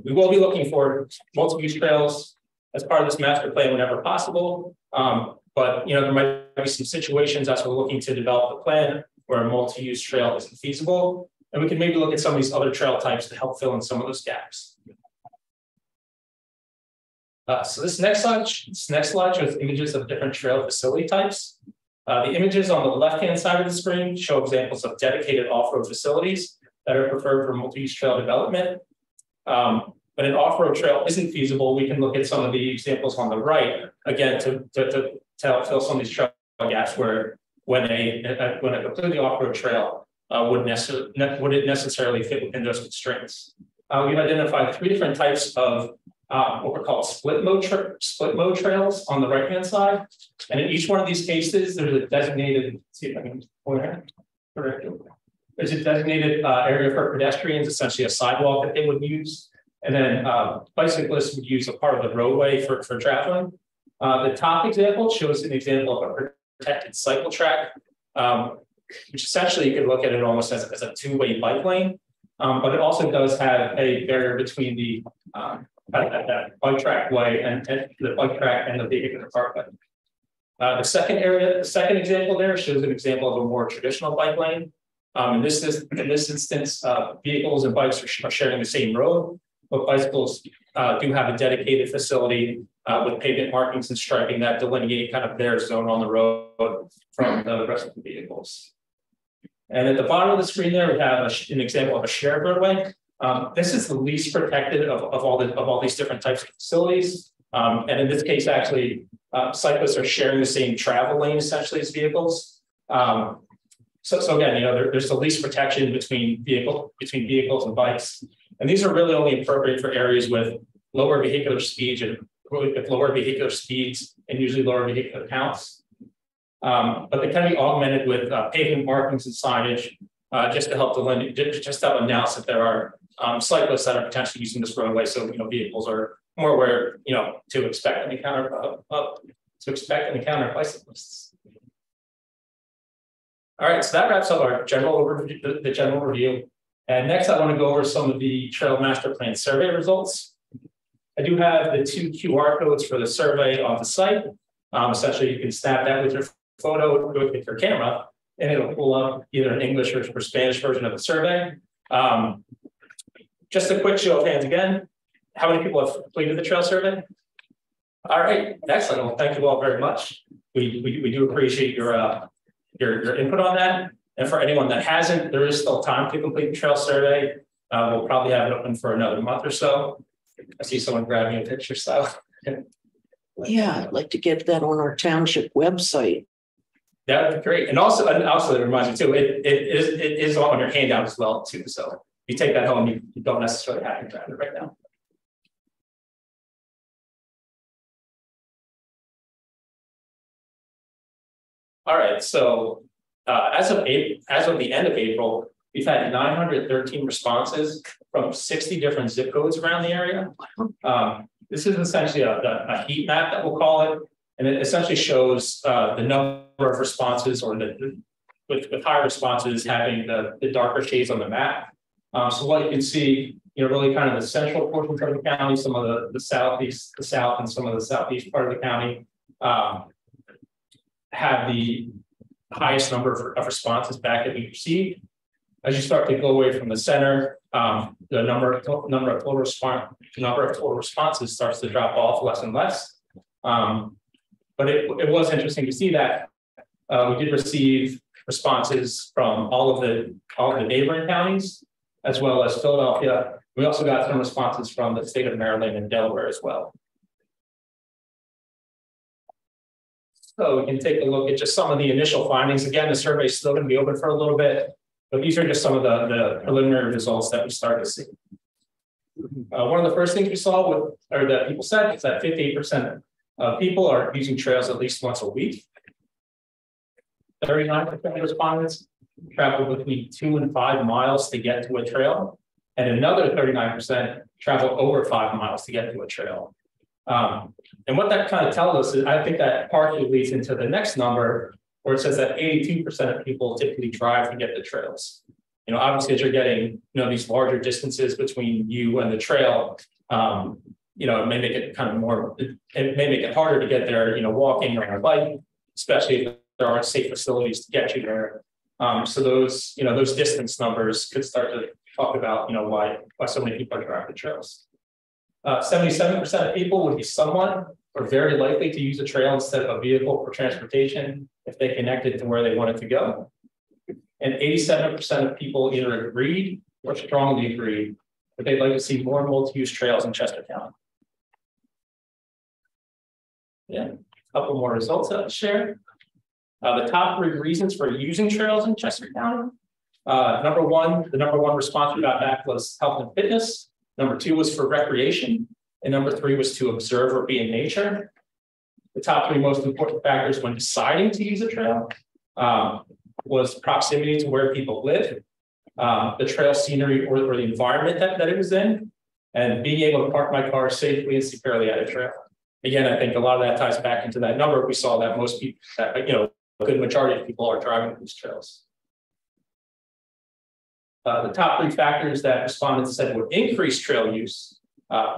We will be looking for multi-use trails as part of this master plan whenever possible. But there might be some situations as we're looking to develop the plan where a multi-use trail isn't feasible. And we can maybe look at some of these other trail types to help fill in some of those gaps. So this next slide shows images of different trail facility types. The images on the left-hand side of the screen show examples of dedicated off-road facilities that are preferred for multi-use trail development. But an off-road trail isn't feasible. We can look at some of the examples on the right, again, to help fill some of these trail gaps where when a completely off-road trail wouldn't necessarily fit within those constraints. We've identified 3 different types of what we're called split mode trails on the right-hand side. And in each one of these cases, there's a designated, see if I can point out correctly. There's a designated area for pedestrians, essentially a sidewalk that they would use. And then bicyclists would use a part of the roadway for traveling. The top example shows an example of a protected cycle track, which essentially you could look at it almost as a 2-way bike lane. But it also does have a barrier between the that bike track way and the bike track and the vehicular parkway. The second example there shows an example of a more traditional bike lane. In this instance, vehicles and bikes are sharing the same road, but bicycles do have a dedicated facility with pavement markings and striping that delineate kind of their zone on the road from the rest of the vehicles. And at the bottom of the screen there, we have an example of a shared roadway. This is the least protected of all these different types of facilities. And in this case, actually, cyclists are sharing the same travel lane essentially as vehicles. So again, there's the least protection between vehicles and bikes. And these are really only appropriate for areas with lower vehicular speeds and usually lower vehicular counts. But they can be augmented with pavement markings and signage just to help announce that there are cyclists that are potentially using this roadway. So vehicles are more aware to expect and encounter bicyclists. All right, so that wraps up our general overview, the general review. And next, I want to go over some of the Trail Master Plan survey results. I do have the 2 QR codes for the survey on the site. Essentially, you can snap that with your photo, with your camera, and it'll pull up either an English or Spanish version of the survey. Just a quick show of hands again. How many people have completed the trail survey? All right, excellent. Well, thank you all very much. We do appreciate your input on that. And for anyone that hasn't, there is still time to complete the trail survey. We'll probably have it open for another month or so. I see someone grabbing a picture, so. Yeah, I'd like to get that on our township website. That would be great. And also it reminds me too, it is on your handout as well too. So if you take that home, you don't necessarily have to grab it right now. All right, so as of the end of April, we've had 913 responses from 60 different zip codes around the area. This is essentially a heat map that we'll call it, and it essentially shows the number of responses, or with high responses having the darker shades on the map. So what you can see, really kind of the central portion of the county, some of the southeast, the south, and some of the southeast part of the county have the highest number of responses back that we received. As you start to go away from the center, the number of total responses starts to drop off less and less. But it was interesting to see that we did receive responses from all of the neighboring counties, as well as Philadelphia. We also got some responses from the state of Maryland and Delaware as well. So we can take a look at just some of the initial findings. Again, the survey is still going to be open for a little bit, but these are just some of the preliminary results that we started to see. One of the first things we saw, or that people said, is that 58% of people are using trails at least once a week. 39% of respondents travel between 2 and 5 miles to get to a trail, and another 39% travel over 5 miles to get to a trail. And what that kind of tells us is, I think that partially leads into the next number, where it says that 82% of people typically drive to get the trails. Obviously, as you're getting, these larger distances between you and the trail, it may make it it may make it harder to get there, walking or on a bike, especially if there aren't safe facilities to get you there. So those distance numbers could start to talk about, why so many people are driving the trails. 77% of people would be someone or very likely to use a trail instead of a vehicle for transportation if they connected to where they wanted to go. And 87% of people either agreed or strongly agreed that they'd like to see more multi-use trails in Chester County. Yeah, a couple more results to share. The top 3 reasons for using trails in Chester County. The number one response we got back was health and fitness. Number 2 was for recreation, and number 3 was to observe or be in nature. The top 3 most important factors when deciding to use a trail was proximity to where people live, the trail scenery or the environment that it was in, and being able to park my car safely and securely at a trail. Again, I think a lot of that ties back into that number. We saw that most people, a good majority of people are driving these trails. The top 3 factors that respondents said would increase trail use: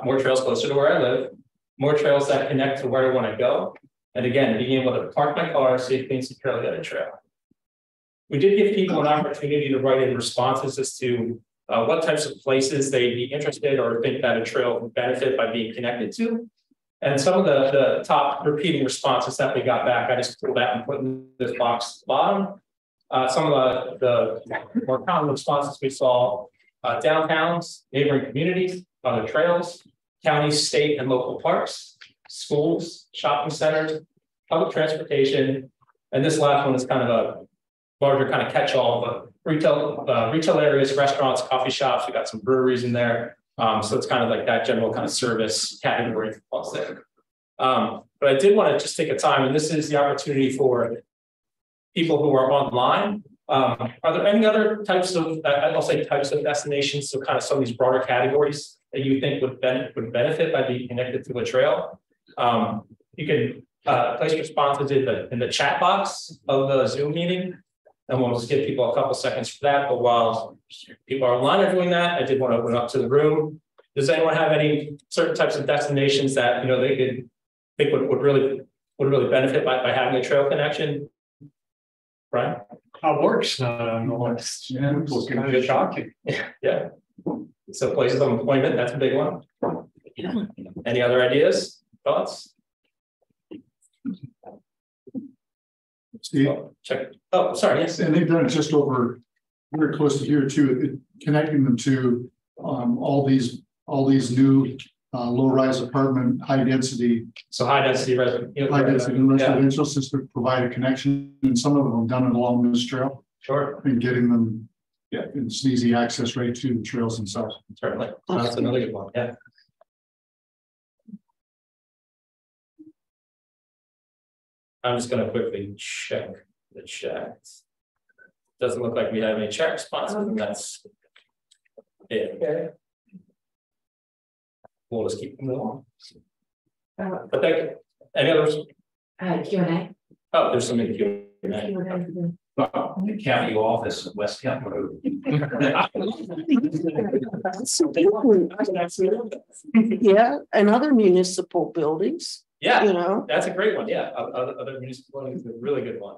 more trails closer to where I live, more trails that connect to where I want to go, and again, being able to park my car safely and securely at a trail. We did give people an opportunity to write in responses as to what types of places they'd be interested or think that a trail would benefit by being connected to. And some of the top repeating responses that we got back, I just pulled out and put in this box at the bottom. Some of the more common responses we saw: downtowns, neighboring communities, other trails, counties, state and local parks, schools, shopping centers, public transportation, and this last one is kind of a larger kind of catch-all, but retail areas, restaurants, coffee shops. We got some breweries in there, so it's kind of like that general kind of service category plus there. But I did want to just take a time, and this is the opportunity for people who are online. Are there any other types of, I'll say types of destinations, so kind of some of these broader categories that you think would benefit by being connected to a trail? You can place responses in the chat box of the Zoom meeting, and we'll just give people a couple seconds for that. But while people are online are doing that, I did want to open up to the room. Does anyone have any certain types of destinations that they could think would really benefit by having a trail connection? Brian? work's not on the list. Yeah. It's kind of shocking. Yeah. So places of employment, that's a big one. Yeah. Any other ideas, thoughts? Steve? Oh, check. Oh, sorry. Yes. And they've done it just over very close to here too, connecting them to all these new low-rise apartment, high density. So high density residential. High density residential system provide a connection, and some of them have done it along this trail. Sure. And getting them, yeah, it's an easy access right to the trails themselves. Certainly. That's another good one. Yeah. I'm just going to quickly check the chat. Doesn't look like we have any chat responses, and that's it. Okay. We'll just keep moving on. But thank you. Any others? Q&A. Oh, there's some in Q&A. County office, West County Road. Yeah, and other municipal buildings, Yeah, you know. that's a great one. Yeah, other municipal buildings is a really good one.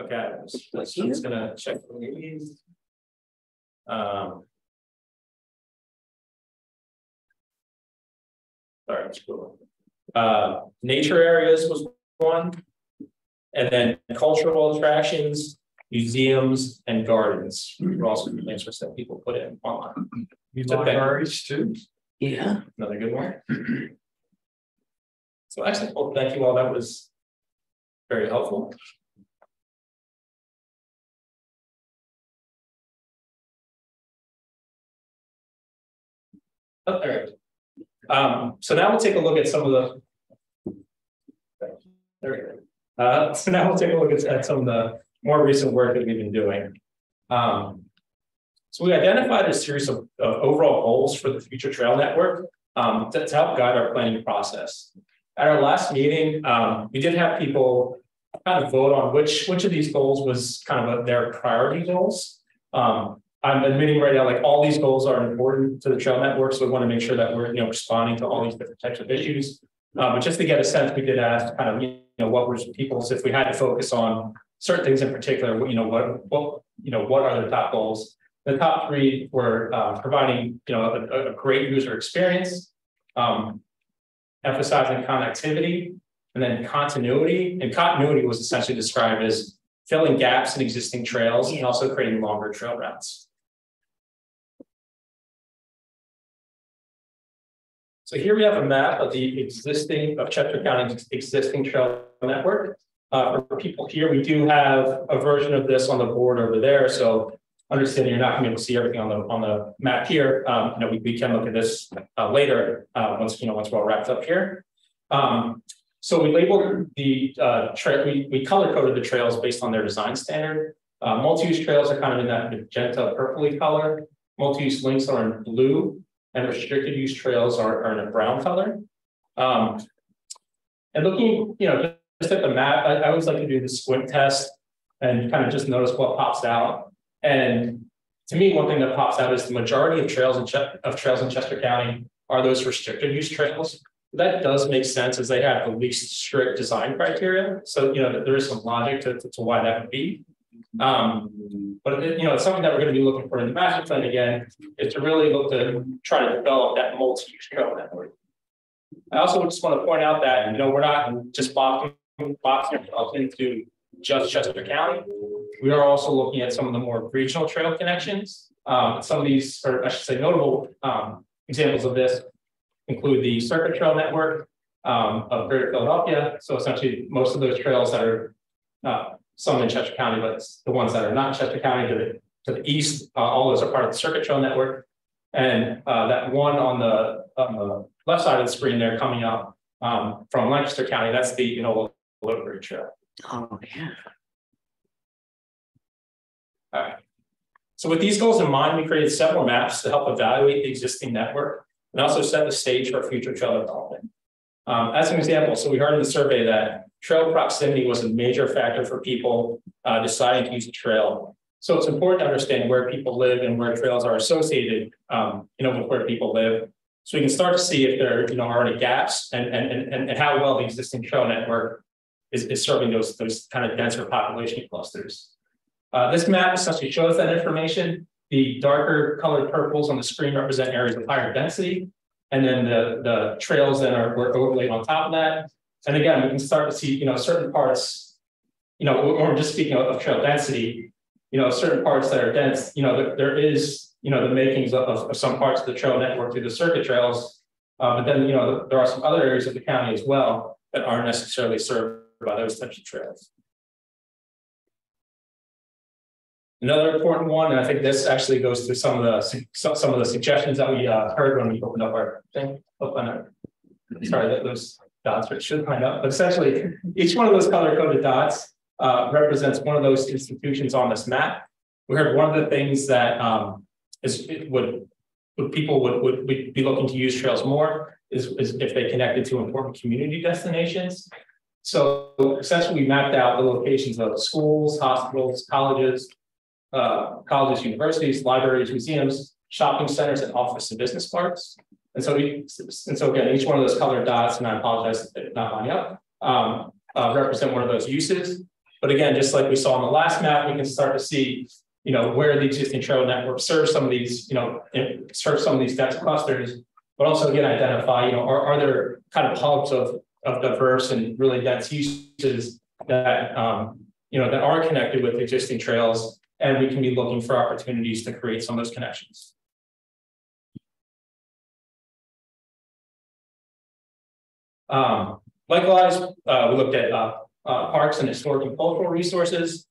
Okay, just gonna check for these. Sorry, I'm scrolling. Nature areas was one, and then cultural attractions, museums, and gardens were also the answers that people put in online. Libraries too. Yeah. Another good one. So excellent. Well, thank you all. That was very helpful. Oh, there. So now we'll take a look at some of the. There we go. So now we'll take a look at some of the more recent work that we've been doing. So we identified a series of overall goals for the future trail network to help guide our planning process. At our last meeting, we did have people kind of vote on which of these goals was kind of their priority goals. I'm admitting right now, like all these goals are important to the trail network, so we want to make sure that we're responding to all these different types of issues. But just to get a sense, we did ask kind of what was people's, if we had to focus on certain things in particular, what are the top goals? The top three were providing a great user experience, emphasizing connectivity, and then continuity. And continuity was essentially described as filling gaps in existing trails and also creating longer trail routes. So here we have a map of Chester County's existing trail network. For people here, we do have a version of this on the board over there. So understanding you're not going to be able to see everything on the map here. We can look at this later once we're all wrapped up here. So we labeled the trail. We color coded the trails based on their design standard. Multi-use trails are kind of in that magenta purpley color. Multi-use links are in blue, and restricted use trails are in a brown color. And looking, just at the map, I always like to do the squint test and kind of just notice what pops out. And to me, one thing that pops out is the majority of trails in Chester County are those restricted use trails. That does make sense as they have the least strict design criteria. So, there is some logic to why that would be. But it's something that we're going to be looking for in the master plan again, is to really look to try to develop that multi-use trail network. I also just want to point out that, we're not just boxing ourselves into just Chester County. We are also looking at some of the more regional trail connections. Some of these, or I should say notable examples of this include the Circuit Trail Network of Greater Philadelphia. So essentially most of those trails that are some in Chester County, but the ones that are not in Chester County to the east, all those are part of the Circuit Trail Network. And that one on the left side of the screen there coming up from Lancaster County, that's the Woodbury Trail. Oh, yeah. All right. So with these goals in mind, we created several maps to help evaluate the existing network and also set the stage for future trail development. As an example, so we heard in the survey that trail proximity was a major factor for people deciding to use the trail. So it's important to understand where people live and where trails are associated, with where people live. So we can start to see if there, are any gaps and how well the existing trail network is serving those kind of denser population clusters. This map essentially shows that information. The darker colored purples on the screen represent areas of higher density, and then the trails then were overlaid on top of that. And again, we can start to see, certain parts, or just speaking of trail density, certain parts that are dense, there is, the makings of some parts of the trail network through the circuit trails. But then, there are some other areas of the county as well that aren't necessarily served by those types of trails. Another important one, and I think this actually goes through some of the suggestions that we heard when we opened up our thing. Sorry, those dots should line up, but essentially each one of those color-coded dots represents one of those institutions on this map. We heard one of the things that people would be looking to use trails more is if they connected to important community destinations. So essentially we mapped out the locations of schools, hospitals, colleges, universities, libraries, museums, shopping centers, and office and business parks. And so again, each one of those colored dots, and I apologize if they're not lining up, represent one of those uses. But again, just like we saw on the last map, we can start to see, where the existing trail network serves some of these, serves some of these dense clusters, but also again identify, are there kind of hubs of diverse and really dense uses that that are connected with existing trails, and we can be looking for opportunities to create some of those connections. Likewise, we looked at parks and historic and cultural resources.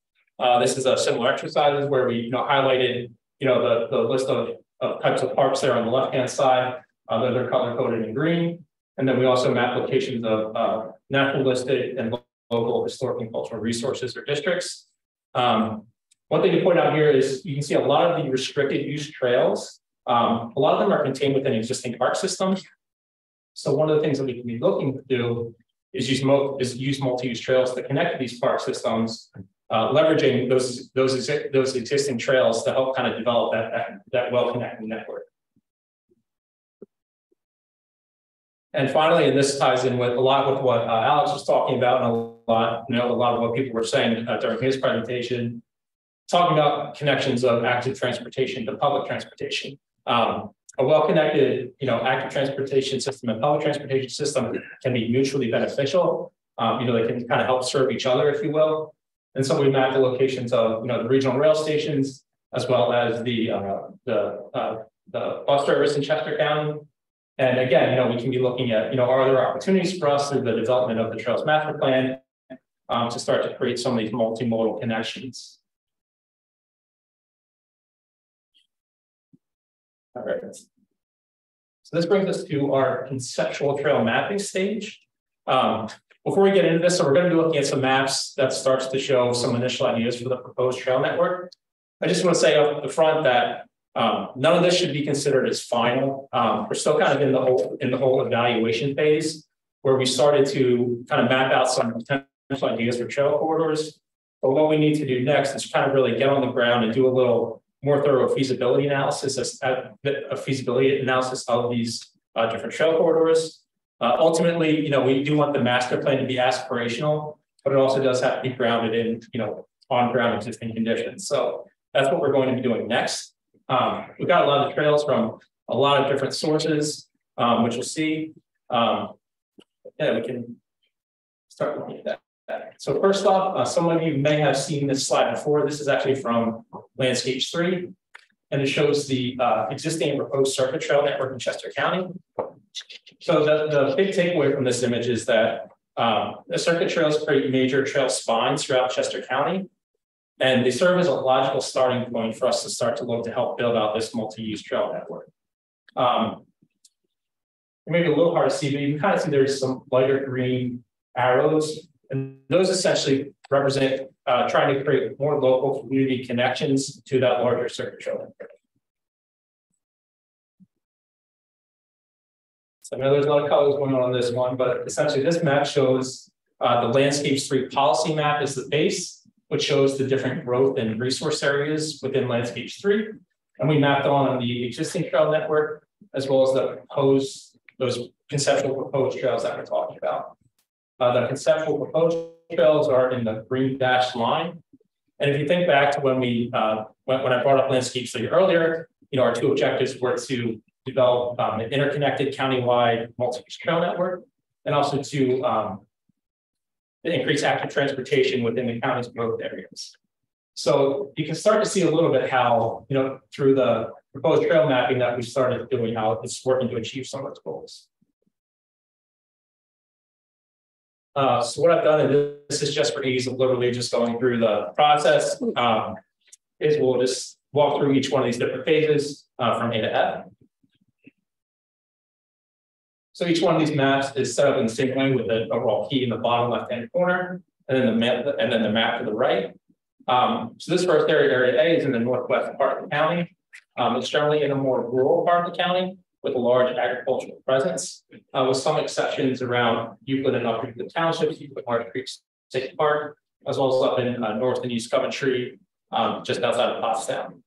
This is a similar exercise where we highlighted the list of types of parks there on the left hand side. They're color coded in green, and then we also map locations of naturalistic and local historic and cultural resources or districts. One thing to point out here is you can see a lot of the restricted use trails. A lot of them are contained within existing park systems. So one of the things that we can be looking to do is use multi-use trails to connect to these park systems, leveraging those existing trails to help kind of develop that well-connected network. And finally, and this ties in with a lot with what Alex was talking about, and a lot of what people were saying during his presentation, talking about connections of active transportation to public transportation. A well-connected, active transportation system and public transportation system can be mutually beneficial. They can kind of help serve each other, if you will. And so we mapped the locations of, the regional rail stations, as well as the bus service in Chester County. And again, we can be looking at, are there opportunities for us through the development of the Trails Master Plan to start to create some of these multimodal connections. All right. So this brings us to our conceptual trail mapping stage. Before we get into this, so we're going to be looking at some maps that starts to show some initial ideas for the proposed trail network. I just want to say up the front that none of this should be considered as final. We're still kind of in the whole evaluation phase, where we started to kind of map out some potential ideas for trail corridors. But what we need to do next is kind of really get on the ground and do a little more thorough feasibility analysis of these different trail corridors. Ultimately, we do want the master plan to be aspirational, but it also does have to be grounded in, on ground existing conditions. So that's what we're going to be doing next. We've got a lot of trails from a lot of different sources, which you'll see. We can start looking at that. So first off, some of you may have seen this slide before. This is actually from Landscapes 3, and it shows the existing and proposed circuit trail network in Chester County. So the big takeaway from this image is that the circuit trails create major trail spines throughout Chester County, and they serve as a logical starting point for us to start to look to help build out this multi-use trail network. Maybe a little hard to see, but you can kind of see there's some lighter green arrows, and those essentially represent trying to create more local community connections to that larger circuit trail network. So I know there's a lot of colors going on this one, but essentially this map shows the Landscapes 3 policy map is the base, which shows the different growth and resource areas within Landscapes 3. And we mapped on the existing trail network, as well as those conceptual proposed trails that we're talking about. The conceptual proposed trails are in the green dashed line. And if you think back to when we when I brought up landscape study earlier, our two objectives were to develop an interconnected countywide multi-use trail network, and also to increase active transportation within the county's growth areas. So you can start to see a little bit how, through the proposed trail mapping that we started doing, how it's working to achieve some of its goals. So what I've done, and this is just for ease of literally just going through the process, is we'll just walk through each one of these different phases from A to F. So each one of these maps is set up in the same way with the overall key in the bottom left-hand corner, and then the map to the right. So this first area A, is in the northwest part of the county. It's generally in a more rural part of the county with a large agricultural presence, with some exceptions around Euclid and Upper Euclid Townships, Euclid Marsh Creek State Park, as well as up in North and East Coventry, just outside of Pottstown.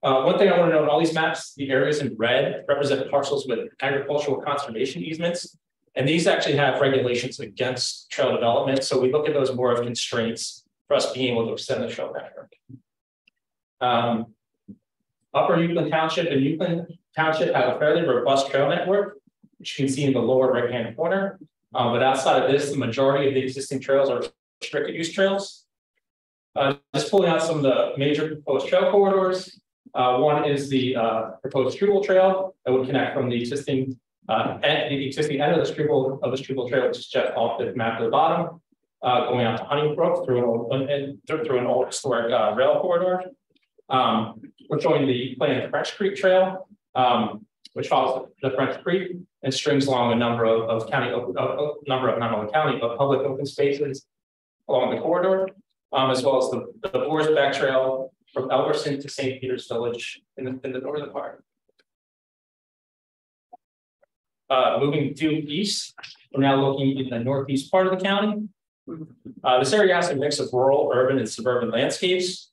One thing I want to note, all these maps, the areas in red represent parcels with agricultural conservation easements, and these actually have regulations against trail development. So we look at those more of constraints for us being able to extend the trail network. Upper Euclid Township and Euclid Township have a fairly robust trail network, which you can see in the lower right-hand corner. But outside of this, the majority of the existing trails are restricted use trails. Just pulling out some of the major proposed trail corridors. One is the proposed Struble Trail that would connect from the existing end of the Struble Trail, which is just off the map at the bottom, going out to Honeybrook through an old historic rail corridor. We're showing the planned French Creek Trail, which follows the French Creek and strings along a number of not only county, but public open spaces along the corridor, as well as the Boersbeck Trail from Elverson to St. Peter's Village in the northern part. Moving due east, we're now looking in the northeast part of the county. This area has a mix of rural, urban, and suburban landscapes,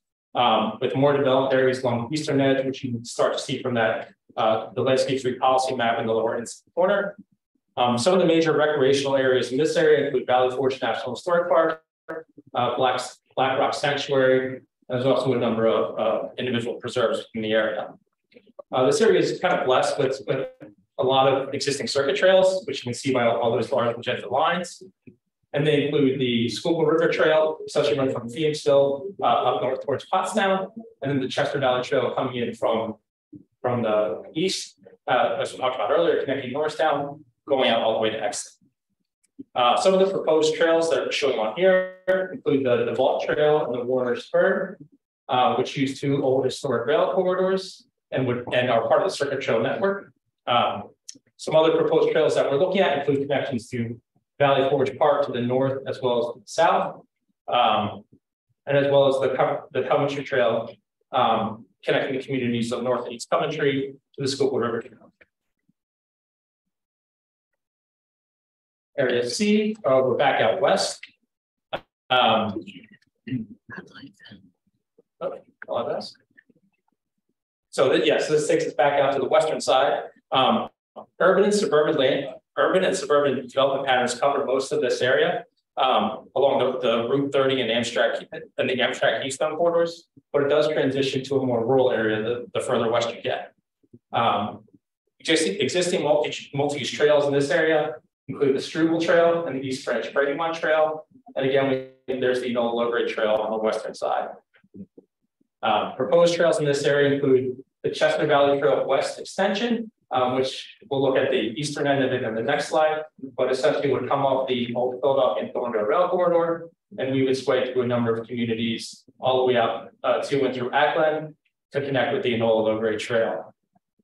with more developed areas along the eastern edge, which you can start to see from that the landscape street policy map in the lower corner. Some of the major recreational areas in this area include Valley Forge National Historic Park, Black Rock Sanctuary. There's also a number of individual preserves in the area. This area is kind of blessed with a lot of existing circuit trails, which you can see by all those large magenta lines. And they include the Schuylkill River Trail, essentially run from Phoenixville up north towards Pottstown, and then the Chester Valley Trail coming in from the east, as we talked about earlier, connecting Norristown, going out all the way to Exton. Some of the proposed trails that are showing on here include the Vault Trail and the Warner Spur, which use two old historic rail corridors and are part of the Circuit Trail network. Some other proposed trails that we're looking at include connections to Valley Forge Park to the north as well as to the south, and as well as the Coventry Trail, connecting the communities of North and East Coventry to the Schuylkill River Trail. Area C, we're back out west. So this takes us back out to the western side. Urban and suburban development patterns cover most of this area along the Route 30 and the Amtrak Keystone corridors, but it does transition to a more rural area the further west you get. Existing multi-use trails in this area include the Struble Trail and the East French Brady-Mont Trail, and again, there's the Enola Logray Trail on the western side. Proposed trails in this area include the Chester Valley Trail West Extension, which we'll look at the eastern end of it in the next slide, but essentially would come off the old Philadelphia and Thorndale Rail Corridor, and we would sway through a number of communities all the way up to and through Ackland to connect with the Enola Logray Trail.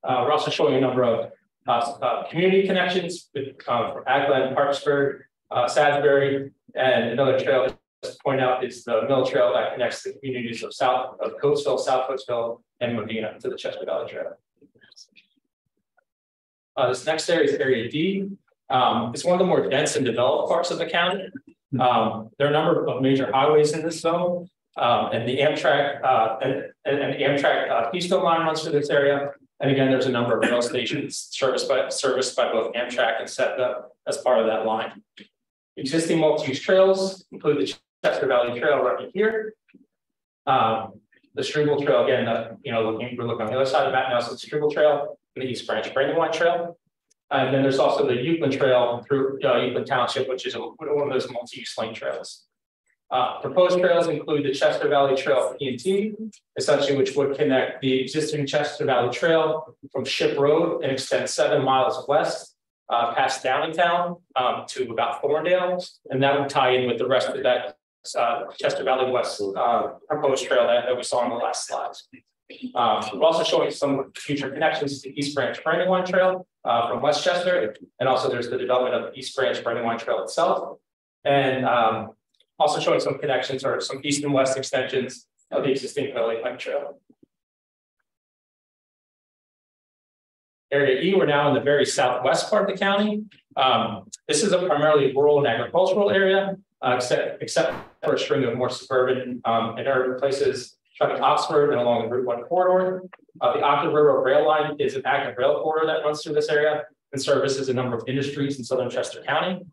We're also showing a number of community connections with for Ackland, Parksburg, Salisbury, and another trail to point out is the Mill Trail that connects the communities of Coatesville, South Coatesville, and Modena to the Chester Valley Trail. This next area is Area D. It's one of the more dense and developed parts of the county. There are a number of major highways in this zone, and the Amtrak the Amtrak Keystone line runs through this area. And again, there's a number of rail stations serviced by both Amtrak and SEPTA as part of that line. Existing multi-use trails include the Chester Valley Trail right here. The Struble Trail, again, we're looking on the other side of the map now, so it's Struble Trail and the East Branch Brandywine Trail. And then there's also the Whiteland Trail through Whiteland Township, which is one of those multi-use lane trails. Proposed trails include the Chester Valley Trail P&T, essentially, which would connect the existing Chester Valley Trail from Ship Road and extend 7 miles west past Downingtown to about Thorndale, and that would tie in with the rest of that Chester Valley West proposed trail that we saw on the last slides. We're also showing some future connections to East Branch Brandywine Trail from Westchester, and also there's the development of the East Branch Brandywine Trail itself, and also showing some connections or some east and west extensions of the existing Valley Pike Trail. Area E, we're now in the very southwest part of the county. This is a primarily rural and agricultural area, except for a string of more suburban and urban places, starting Oxford and along the Route 1 corridor. The Octave River Rail Line is an active rail corridor that runs through this area and services a number of industries in southern Chester County.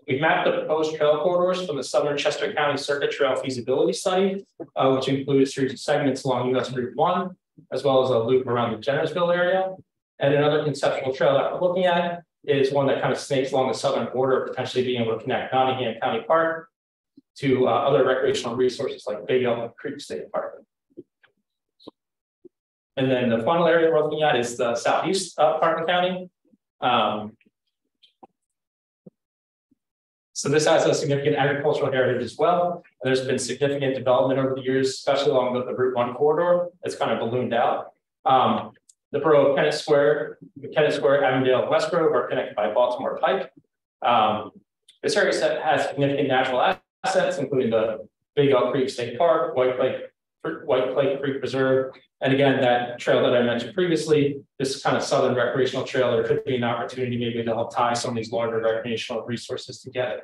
We've mapped the proposed trail corridors from the Southern Chester County Circuit Trail Feasibility Study, which includes a series of segments along US Route 1, as well as a loop around the Jennersville area. And another conceptual trail that we're looking at is one that kind of snakes along the southern border, potentially being able to connect Nottingham County Park to other recreational resources like Big Elm Creek State Park. And then the final area we're looking at is the southeast part of the county. So this has a significant agricultural heritage as well. And there's been significant development over the years, especially along the Route 1 corridor. It's kind of ballooned out. The borough of Kennett Square, Avondale, and West Grove are connected by Baltimore Pike. This area has significant natural assets, including the Big Elm Creek State Park, White Lake Creek Preserve, and again, that trail that I mentioned previously, this kind of southern recreational trail, there could be an opportunity maybe to help tie some of these larger recreational resources together.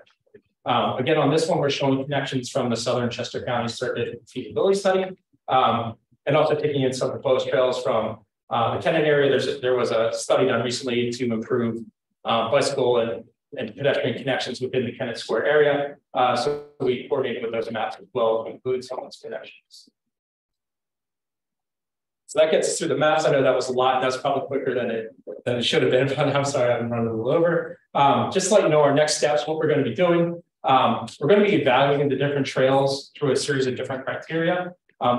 Again, on this one, we're showing connections from the Southern Chester County Circuit Feasibility Study, and also taking in some proposed trails from the Kennett area. There was a study done recently to improve bicycle and pedestrian connections within the Kennett Square area. So we coordinated with those maps as well to include some of those connections. So that gets us through the maps. I know that was a lot. That's probably quicker than it should have been, but I'm sorry, I'm running a little over. Just to let you know our next steps, what we're going to be doing. We're going to be evaluating the different trails through a series of different criteria.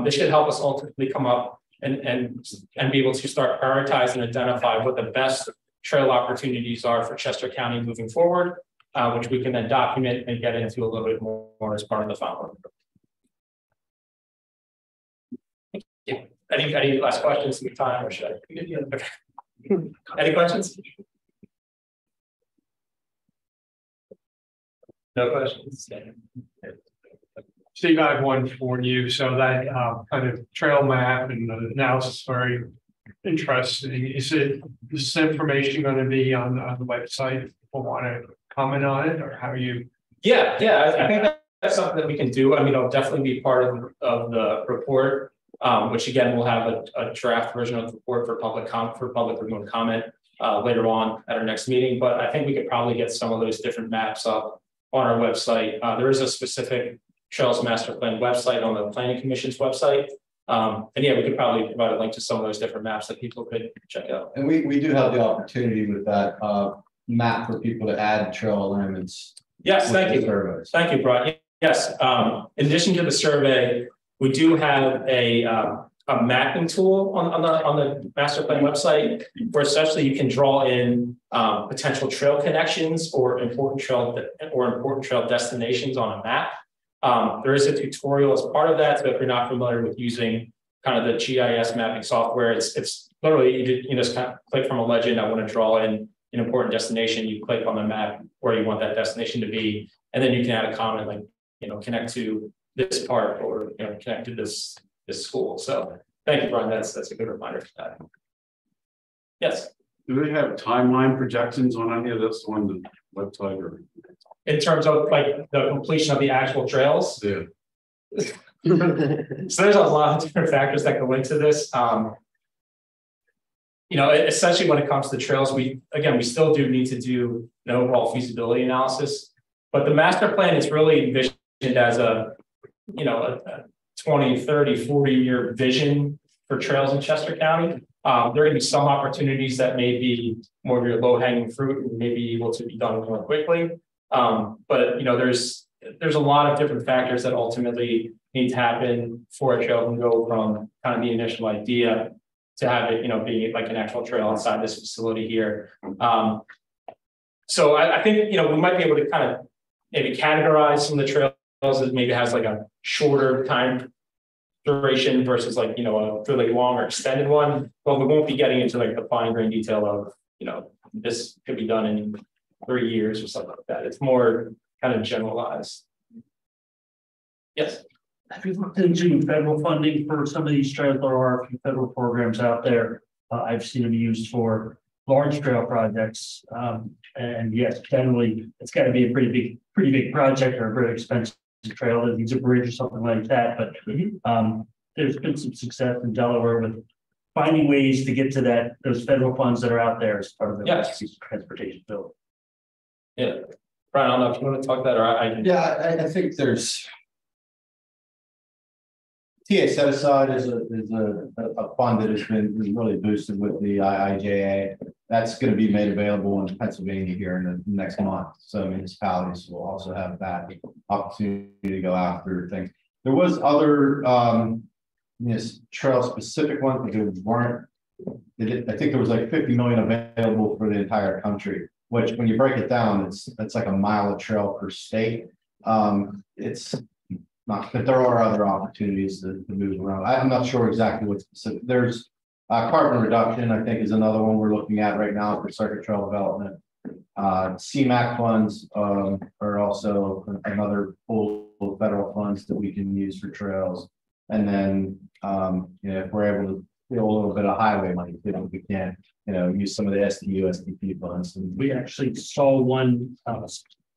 This should help us ultimately come up and be able to start prioritize and identify what the best trail opportunities are for Chester County moving forward, which we can then document and get into a little bit more as part of the final. Any last questions in the time, or should I? Any questions? No questions. Steve, I have one for you. So that kind of trail map and the analysis is very interesting. Is this information going to be on the website? If people want to comment on it, or how you? Yeah, I think that's something that we can do. I mean, it'll definitely be part of the report. Which again, we'll have a draft version of the report for public remote comment later on at our next meeting. But I think we could probably get some of those different maps up on our website. There is a specific Trails Master Plan website on the Planning Commission's website. And yeah, we could probably provide a link to some of those different maps that people could check out. And we do have the opportunity with that map for people to add trail alignments. Yes, thank you. Thank you, Brian. Yes, in addition to the survey, we do have a mapping tool on the master plan website, where essentially you can draw in potential trail connections or important trail destinations on a map. There is a tutorial as part of that, so if you're not familiar with using kind of the GIS mapping software, it's literally you just kind of click from a legend. I want to draw in an important destination. You click on the map where you want that destination to be, and then you can add a comment like connect to this park or connect to this school. So thank you, Brian. That's a good reminder for that. Yes. Do they have timeline projections on any of this on the website, or in terms of like the completion of the actual trails? Yeah. So there's a lot of different factors that go into this. Essentially when it comes to trails, we still do need to do an overall feasibility analysis, but the master plan is really envisioned as a, a 20, 30, 40-year vision for trails in Chester County. There are going to be some opportunities that may be more of your low-hanging fruit and may be able to be done more quickly. But there's a lot of different factors that ultimately need to happen for a trail to go from kind of the initial idea to have it, being like an actual trail inside this facility here. So I think, we might be able to kind of maybe categorize some of the trails that maybe has like a shorter time duration versus like, a really long or extended one, but we won't be getting into like the fine grained detail of, this could be done in 3 years or something like that. It's more kind of generalized. Yes. Have you looked into federal funding for some of these trails? There are a few federal programs out there. I've seen them used for large trail projects. And yes, generally it's got to be a pretty big project or a very expensive trail that needs a bridge or something like that. But there's been some success in Delaware with finding ways to get to those federal funds that are out there as part of the transportation bill. Yeah, Brian, I don't know if you want to talk that or I can. Yeah, I think there's TA set aside is a fund that has been really boosted with the IIJA. That's going to be made available in Pennsylvania here in the next month. So municipalities will also have that opportunity to go after things. There was other trail specific ones, but there weren't. I think there was like 50 million available for the entire country, which when you break it down, it's like a mile of trail per state. It's not, but there are other opportunities to move around. I'm not sure exactly what specific. There's carbon reduction, I think, is another one we're looking at right now for circuit trail development. CMAQ funds are also another pool of federal funds that we can use for trails. And then, if we're able to feel a little bit of highway money, if we can, use some of the SDU, SDP funds. And we actually saw one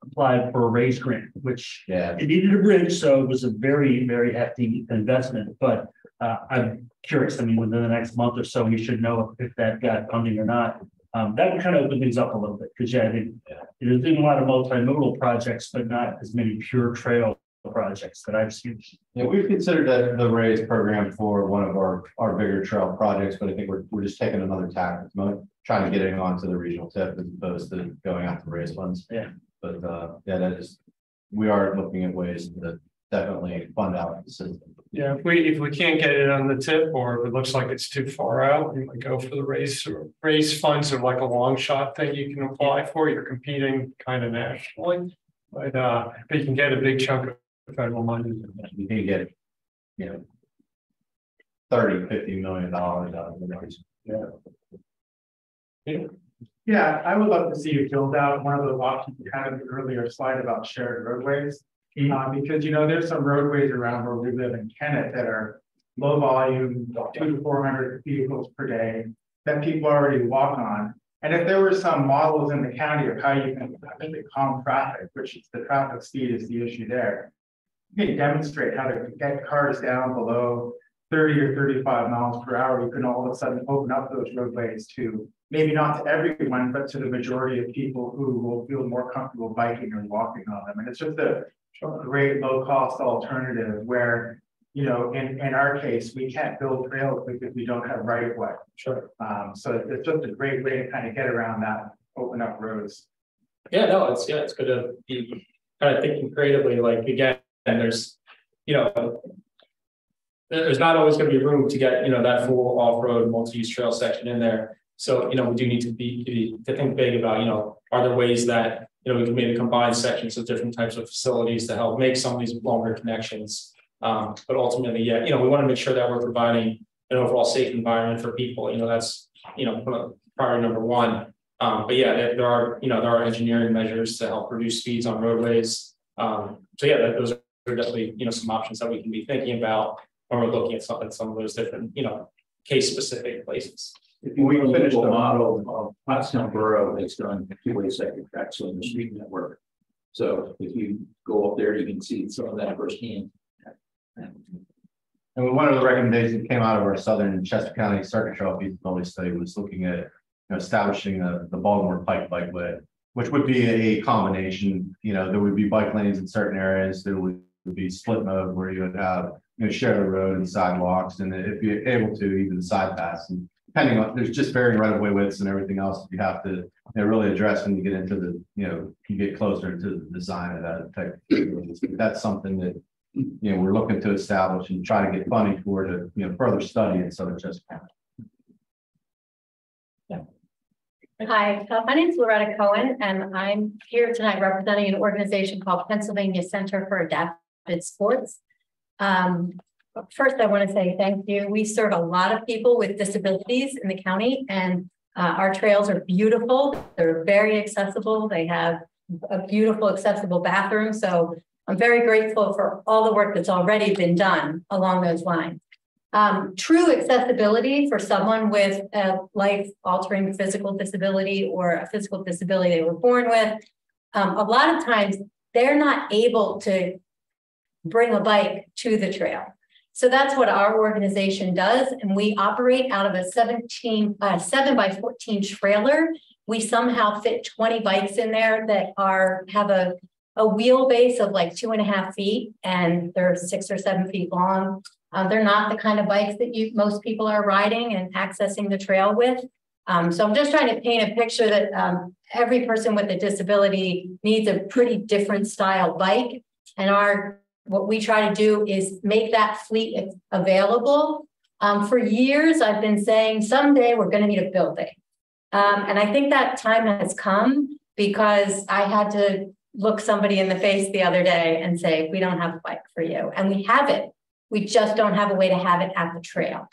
applied for a raise grant, which it needed a bridge, so it was a very, very hefty investment. But I'm curious. I mean, within the next month or so, we should know if that got funding or not. That would kind of open things up a little bit because there's been a lot of multimodal projects, but not as many pure trail projects that I've seen. Yeah, we've considered that the raise program for one of our bigger trail projects, but I think we're just taking another tack at the moment, trying to get it onto the regional tip as opposed to going out to raise funds. Yeah. But we are looking at ways to definitely fund out the system. Yeah, if we can't get it on the tip, or if it looks like it's too far out, we might go for the raise funds are like a long shot thing you can apply for. You're competing kind of nationally, but you can get a big chunk of federal money. You can get, $30–50 million out of the raise. Yeah, I would love to see you build out one of those options you had in the earlier slide about shared roadways. Because there's some roadways around where we live in Kennett that are low volume, 200 to 400 vehicles per day that people already walk on. And if there were some models in the county of how you can calm traffic, which is the traffic speed is the issue there, you can demonstrate how to get cars down below 30 or 35 miles per hour. You can all of a sudden open up those roadways to maybe not to everyone, but to the majority of people who will feel more comfortable biking or walking on them. And it's just a great low-cost alternative where, in our case, we can't build trails because we don't have right-of-way. Sure. So it's just a great way to kind of get around that, open up roads. Yeah, no, it's good to be kind of thinking creatively. Like again, there's there's not always going to be room to get that full off-road multi-use trail section in there. So we do need to think big about are there ways that we can maybe combine sections of different types of facilities to help make some of these longer connections. But ultimately, we want to make sure that we're providing an overall safe environment for people. That's priority number one. But there are engineering measures to help reduce speeds on roadways. Those are definitely some options that we can be thinking about when we're looking at some of those different case specific places. If you finish the model of Pottstown Borough, it's done two-way second tracks on the street network. So if you go up there, you can see some of that firsthand. And one of the recommendations that came out of our Southern Chester County Circuit Trail feasibility study was looking at establishing the Baltimore Pike Bikeway, which would be a combination. There would be bike lanes in certain areas. There would would be split mode where you would have, share the road and sidewalks, and if you're able to, even the side paths. And depending on, there's just varying right of way widths and everything else you have to really address when you get into the, you get closer to the design of that type of. That's something that, we're looking to establish and try to get funding for to, further study in Southern Chester County. Hi, my name is Loretta Cohen, and I'm here tonight representing an organization called Pennsylvania Center for Adapted Sports. First, I want to say thank you. We serve a lot of people with disabilities in the county, and our trails are beautiful. They're very accessible. They have a beautiful, accessible bathroom. So I'm very grateful for all the work that's already been done along those lines. True accessibility for someone with a life-altering physical disability or a physical disability they were born with, a lot of times they're not able to bring a bike to the trail. So that's what our organization does, and we operate out of a 7x14 trailer. We somehow fit 20 bikes in there that have a wheelbase of like 2.5 feet, and they're 6 or 7 feet long. They're not the kind of bikes that most people are riding and accessing the trail with. So I'm just trying to paint a picture that every person with a disability needs a pretty different style bike. And what we try to do is make that fleet available. For years, I've been saying someday we're going to need a building. And I think that time has come, because I had to look somebody in the face the other day and say, we don't have a bike for you. And we have it. We just don't have a way to have it at the trail.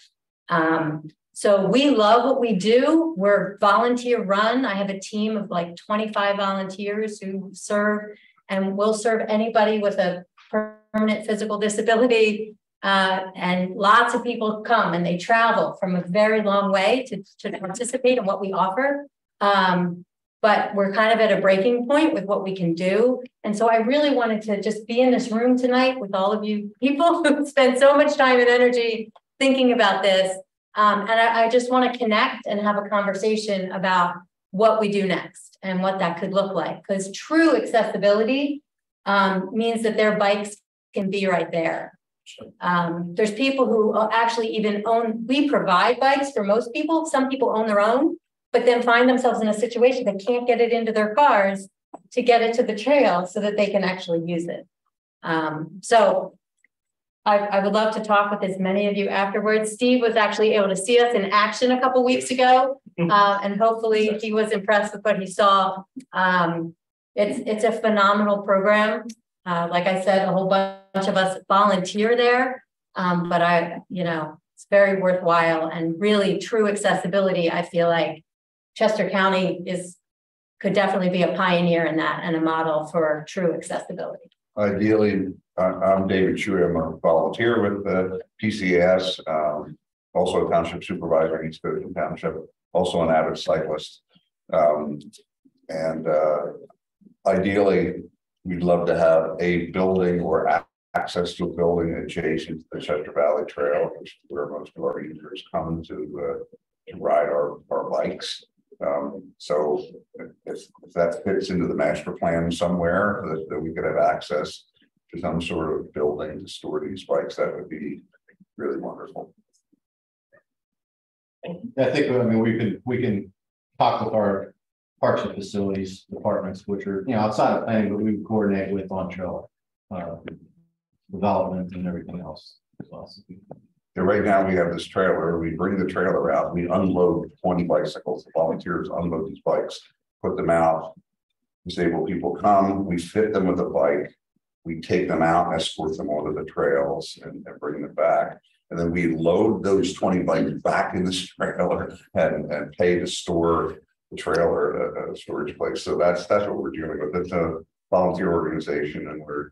So we love what we do. We're volunteer run. I have a team of like 25 volunteers who serve, and will serve anybody with a permanent physical disability. And lots of people come and they travel from a very long way to participate in what we offer. But we're kind of at a breaking point with what we can do. And so I really wanted to just be in this room tonight with all of you people who spend so much time and energy thinking about this. And I just want to connect and have a conversation about what we do next and what that could look like. Because true accessibility means that their bikes can be right there. There's people who actually even we provide bikes for most people. Some people own their own, but then find themselves in a situation that can't get it into their cars to get it to the trail so that they can actually use it. So I would love to talk with as many of you afterwards. Steve was actually able to see us in action a couple weeks ago, and hopefully he was impressed with what he saw. It's a phenomenal program. Like I said, a whole bunch of us volunteer there, but it's very worthwhile, and really true accessibility. I feel like Chester County could definitely be a pioneer in that and a model for true accessibility. Ideally, I'm David Shuey. I'm a volunteer with the PCS, also a township supervisor in East Coast Township, also an avid cyclist. Ideally, we'd love to have a building or access to a building adjacent to the Chester Valley Trail, which is where most of our users come to ride our bikes. So if that fits into the master plan somewhere, that we could have access to some sort of building to store these bikes, that would be really wonderful. I think, we can talk with our parks and facilities departments, which are, outside of planning, but we coordinate with on trail development and everything else as well. Yeah, right now we have this trailer. We bring the trailer out. We unload 20 bicycles. The volunteers unload these bikes, put them out. Disabled people come. We fit them with a bike. We take them out, escort them onto the trails, and bring them back. And then we load those 20 bikes back in the trailer and pay to store the trailer at a storage place. So that's what we're dealing with. It's a volunteer organization, and we're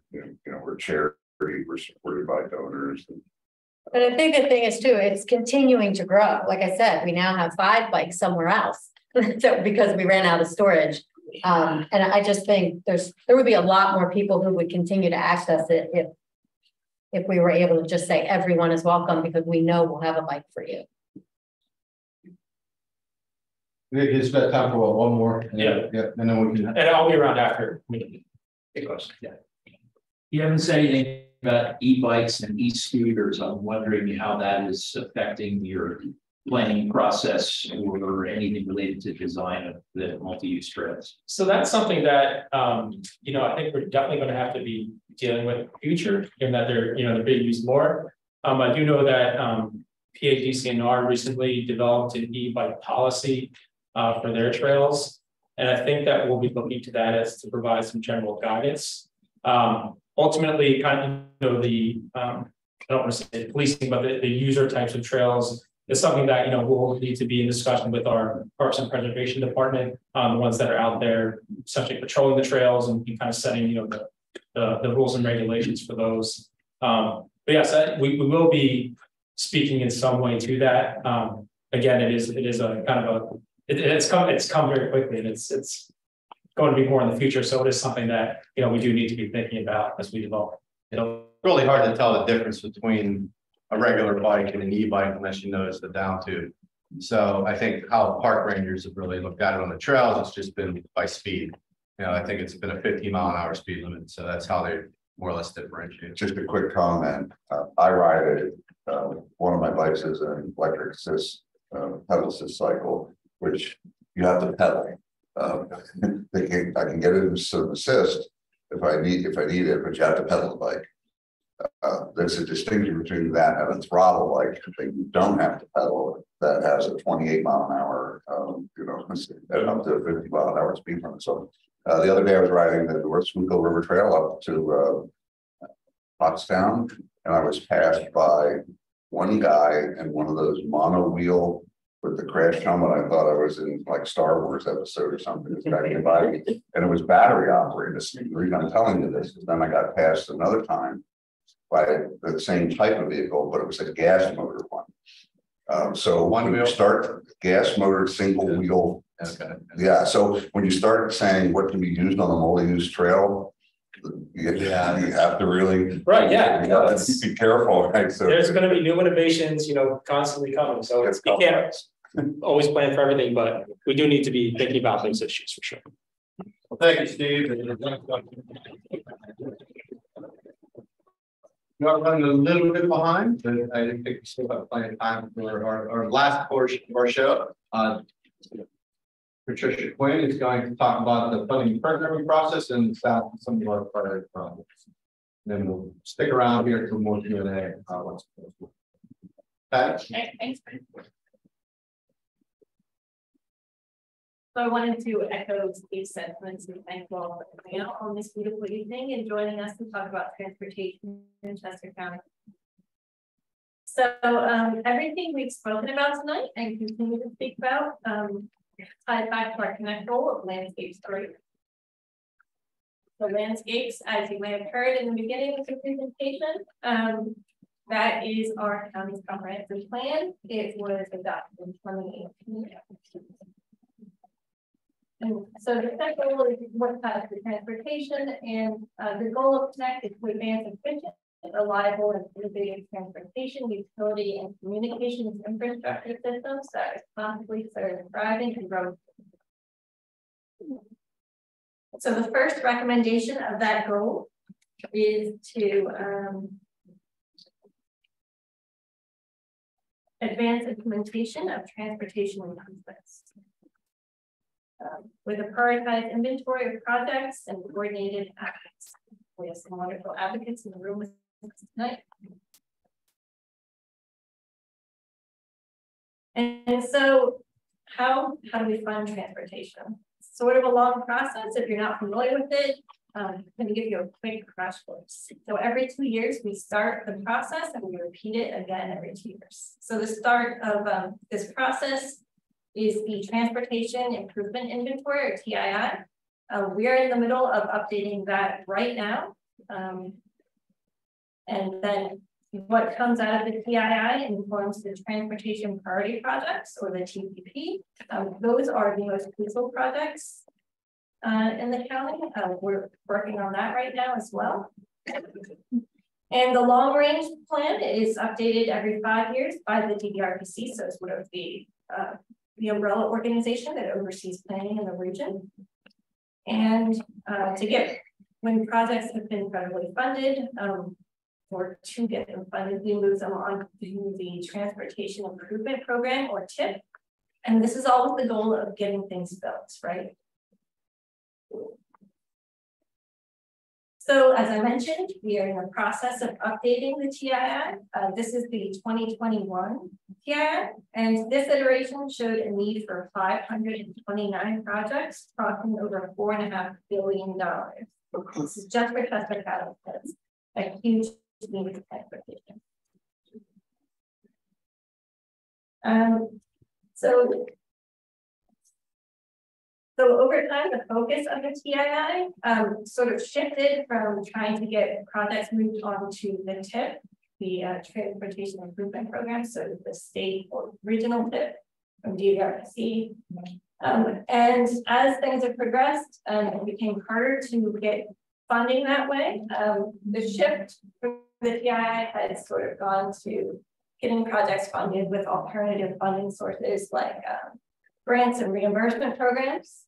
charity. We're supported by donors. But I think the thing is too, it's continuing to grow. Like I said, we now have 5 bikes somewhere else so because we ran out of storage. And I just think there would be a lot more people who would continue to access it if we were able to just say everyone is welcome, because we know we'll have a bike for you. We just got time for one more. Yeah, and then we can. And I'll be around after. Yeah. You haven't said anything about e-bikes and e-scooters, I'm wondering how that is affecting your planning process or anything related to design of the multi-use trails. So that's something that, you know, I think we're definitely going to have to be dealing with in the future, given that they're, you know, they're being used more. I do know that PADCNR recently developed an e-bike policy for their trails. And I think that we'll be looking to that as to provide some general guidance. Ultimately, kind of, you know, the, I don't want to say policing, but the user types of trails is something that, you know, we'll need to be in discussion with our Parks and Preservation Department, the ones that are out there, essentially patrolling the trails and kind of setting, you know, the rules and regulations for those. But yes, we will be speaking in some way to that. Again, it is a kind of a, it's come very quickly, and it's going to be more in the future. So it is something that, you know, we do need to be thinking about as we develop. It's really hard to tell the difference between a regular bike and an e-bike unless you notice the down tube. So I think how park rangers have really looked at it on the trails, it's just been by speed. You know, I think it's been a 50-mile-an-hour speed limit. So that's how they more or less differentiate. Just a quick comment. I ride one of my bikes is an electric assist, pedal assist cycle, which you have to pedal. I can get it as an assist if I need it, but you have to pedal the bike. There's a distinction between that and a throttle bike that you don't have to pedal, that has a 28-mile-an-hour, you know, and up to a 50-mile-an-hour speed limit. So the other day I was riding the North Schuylkill River Trail up to Pottstown, and I was passed by one guy in one of those mono wheel with the crash helmet. I thought I was in like Star Wars episode or something. This guy came by me, and it was battery operated. The reason I'm telling you this is then I got passed another time by the same type of vehicle, but it was a gas motor one. So when you start gas motor single wheel, okay. Yeah. So when you start saying what can be used on the multi-use trail, you have to really be careful. Right? So there's going to be new innovations, you know, constantly coming. So you can't always plan for everything, but we do need to be thinking about those issues for sure. Well, thank you, Steve. We are running a little bit behind, but I think we still have plenty of time for our last portion of our show. Patricia Quinn is going to talk about the funding programming process and some of our priority projects. Then we'll stick around here for more Q&A. Pat? Thanks. So I wanted to echo Steve's sentiments and thank you all for coming out on this beautiful evening and joining us to talk about transportation in Chester County. So everything we've spoken about tonight and continue to speak about ties back to our connect goal of landscapes 3. So landscapes, as you may have heard in the beginning of the presentation, that is our county's comprehensive plan. It was adopted in 2018. And so the second goal is what types of transportation, and the goal of Connect is to advance efficient, reliable, and innovative transportation, utility, and communications infrastructure systems that is constantly thriving and growing. So the first recommendation of that goal is to advance implementation of transportation improvements. With a prioritized inventory of projects and coordinated actions. We have some wonderful advocates in the room with us tonight. And so how do we fund transportation? It's sort of a long process. If you're not familiar with it, I'm going to give you a quick crash course. So every 2 years, we start the process and we repeat it again every 2 years. So the start of this process is the Transportation Improvement Inventory, or TII. We are in the middle of updating that right now. And then what comes out of the TII informs the Transportation Priority Projects, or the TPP. Those are the most crucial projects in the county. We're working on that right now as well. And the long range plan is updated every 5 years by the DVRPC. So it's sort of the umbrella organization that oversees planning in the region. And when projects have been federally funded, or to get them funded, we move them on to the Transportation Improvement Program, or TIP. And this is all with the goal of getting things built, right? So as I mentioned, we are in the process of updating the TII. This is the 2021 TII, and this iteration showed a need for 529 projects, costing over $4.5 billion. This is just for Chester County. That's a huge need for transportation. So over time, the focus of the TII sort of shifted from trying to get projects moved on to the TIP, the Transportation Improvement Program, so the state or regional TIP from DVRC. And as things have progressed, it became harder to get funding that way. The shift from the TII has sort of gone to getting projects funded with alternative funding sources like grants and reimbursement programs.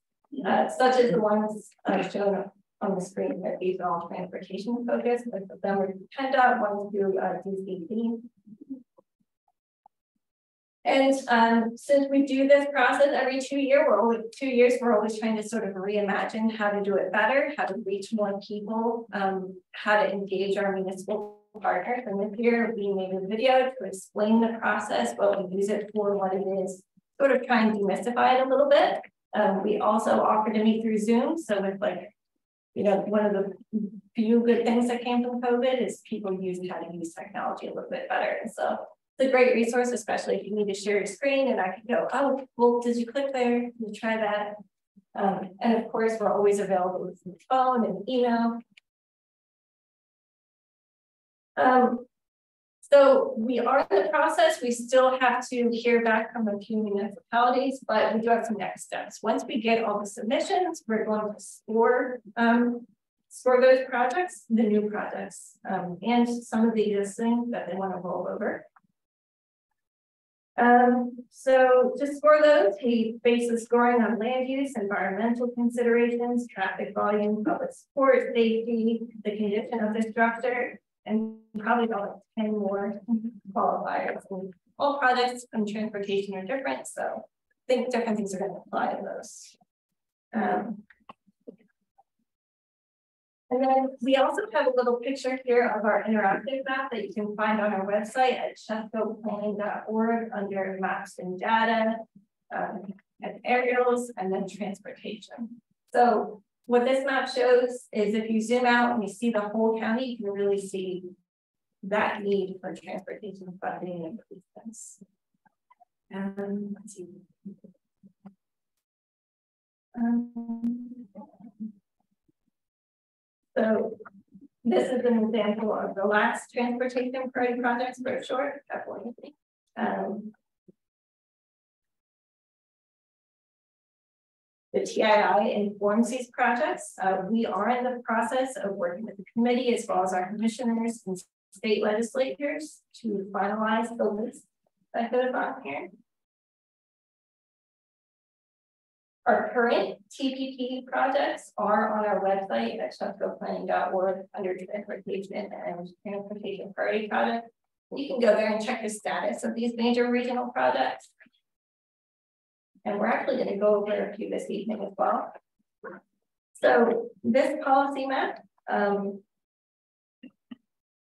Such as the ones shown on the screen, that these are all transportation focused, but them were PennDOT, one through DCP. And since we do this process every 2 years, we're always trying to sort of reimagine how to do it better, how to reach more people, how to engage our municipal partners. And this year we made a video to explain the process, what we use it for, what it is, sort of try and demystify it a little bit. We also offer to meet through Zoom. So with one of the few good things that came from COVID is people using how to use technology a little bit better. And so it's a great resource, especially if you need to share your screen and I can go, oh, well, did you click there? Did you try that? And of course, we're always available with the phone and email. So we are in the process. We still have to hear back from a few municipalities, but we do have some next steps. Once we get all the submissions, we're going to score those projects, the new projects, and some of the existing that they want to roll over. So to score those, he bases scoring on land use, environmental considerations, traffic volume, public support, safety, the condition of the structure, and probably about 10 more qualifiers. And all projects and transportation are different, so I think different things are going to apply to those. And then we also have a little picture here of our interactive map that you can find on our website at chescoplanning.org under maps and data, and aerials, and then transportation. So what this map shows is if you zoom out and you see the whole county, you can really see that need for transportation funding and improvements. Let's see. So this is an example of the last transportation priority projects for short. The TII informs these projects. We are in the process of working with the committee as well as our commissioners and state legislators to finalize the list that goes on here. Our current TPP projects are on our website at chescoplanning.org under transportation and transportation priority projects. You can go there and check the status of these major regional projects. And we're actually going to go over a few this evening as well. So this policy map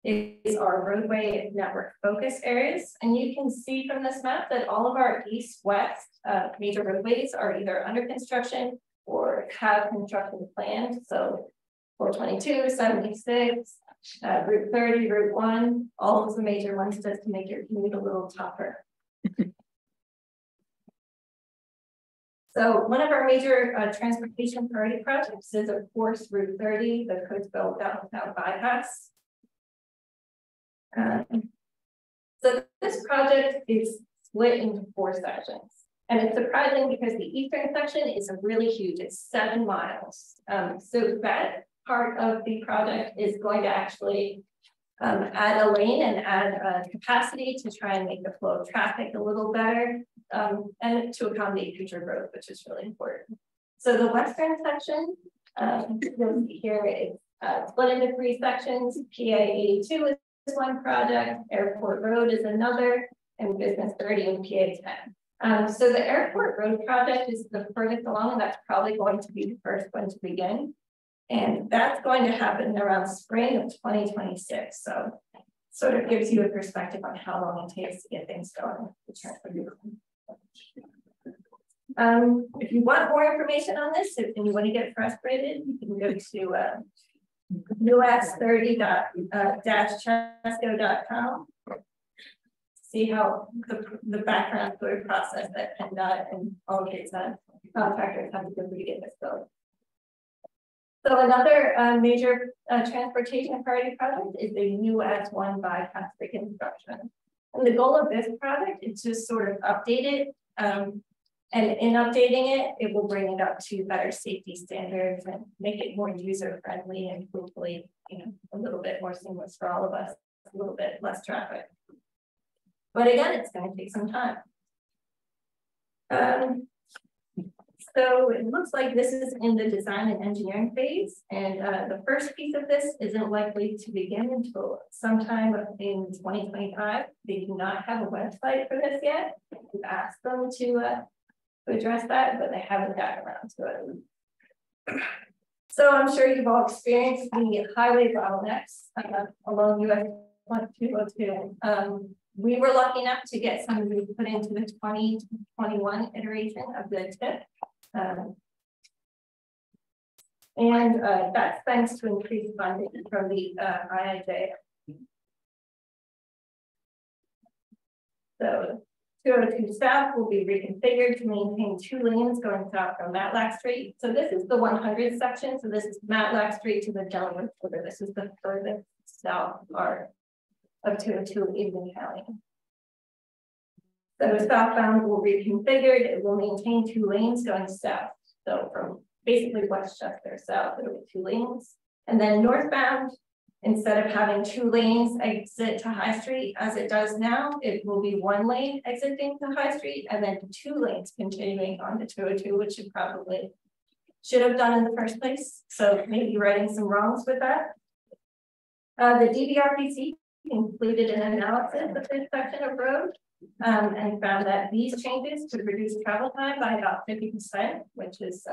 is our roadway network focus areas. And you can see from this map that all of our east-west major roadways are either under construction or have construction planned. So 422, 76, Route 30, Route 1, all of the major ones just to make your commute a little tougher. So one of our major transportation priority projects is, of course, Route 30, the Coatesville downtown bypass. So this project is split into 4 sections. And it's surprising because the eastern section is really huge. It's 7 miles. So that part of the project is going to actually add a lane and add capacity to try and make the flow of traffic a little better and to accommodate future growth, which is really important. So the western section, you'll see here, it's split into 3 sections. PA 82 is one project, Airport Road is another, and Business 30 and PA 10. So the Airport Road project is the furthest along, and that's probably going to be the first one to begin. And that's going to happen around spring of 2026. So sort of gives you a perspective on how long it takes to get things going. If you want more information on this, and you want to get frustrated, you can go to us30-chesco.com. See how the background sort of process that PennDOT and all of its contractors have to go through to get this going. So another major transportation priority project is the US 1 bypass reconstruction. And the goal of this project is to sort of update it. And in updating it, it will bring it up to better safety standards and make it more user friendly and hopefully, a little bit more seamless for all of us, a little bit less traffic. But again, it's going to take some time. So it looks like this is in the design and engineering phase. And the first piece of this isn't likely to begin until sometime in 2025. They do not have a website for this yet. We've asked them to address that, but they haven't gotten around to it. So I'm sure you've all experienced the highway bottlenecks along US 202. We were lucky enough to get some of these put into the 2021 iteration of the TIP. And that's thanks to increased funding from the IIJ. So 202 South will be reconfigured to maintain 2 lanes going south from Matlack Street. So this is the 100 section. So this is Matlack Street to the Delaware border. This is the furthest south part of 202 in County. So southbound will be reconfigured. It will maintain 2 lanes going south. So from basically Westchester south, there will be 2 lanes. And then northbound, instead of having 2 lanes exit to High Street as it does now, it will be 1 lane exiting to High Street and then 2 lanes continuing on to 202, which you probably should have done in the first place. So maybe writing some wrongs with that. The DVRPC included an analysis of this section of road and found that these changes could reduce travel time by about 50%, which is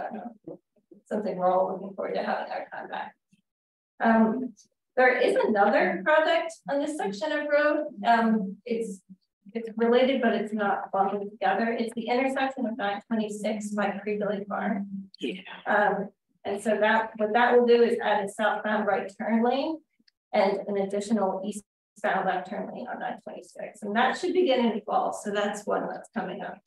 something we're all looking forward to having our time back. There is another project on this section of road. It's related, but it's not bundled together. It's the intersection of 926 by Creek Farm. Yeah. And so what that will do is add a southbound right turn lane and an additional eastbound left turn lane on 926. And that should begin in the fall. So that's one that's coming up.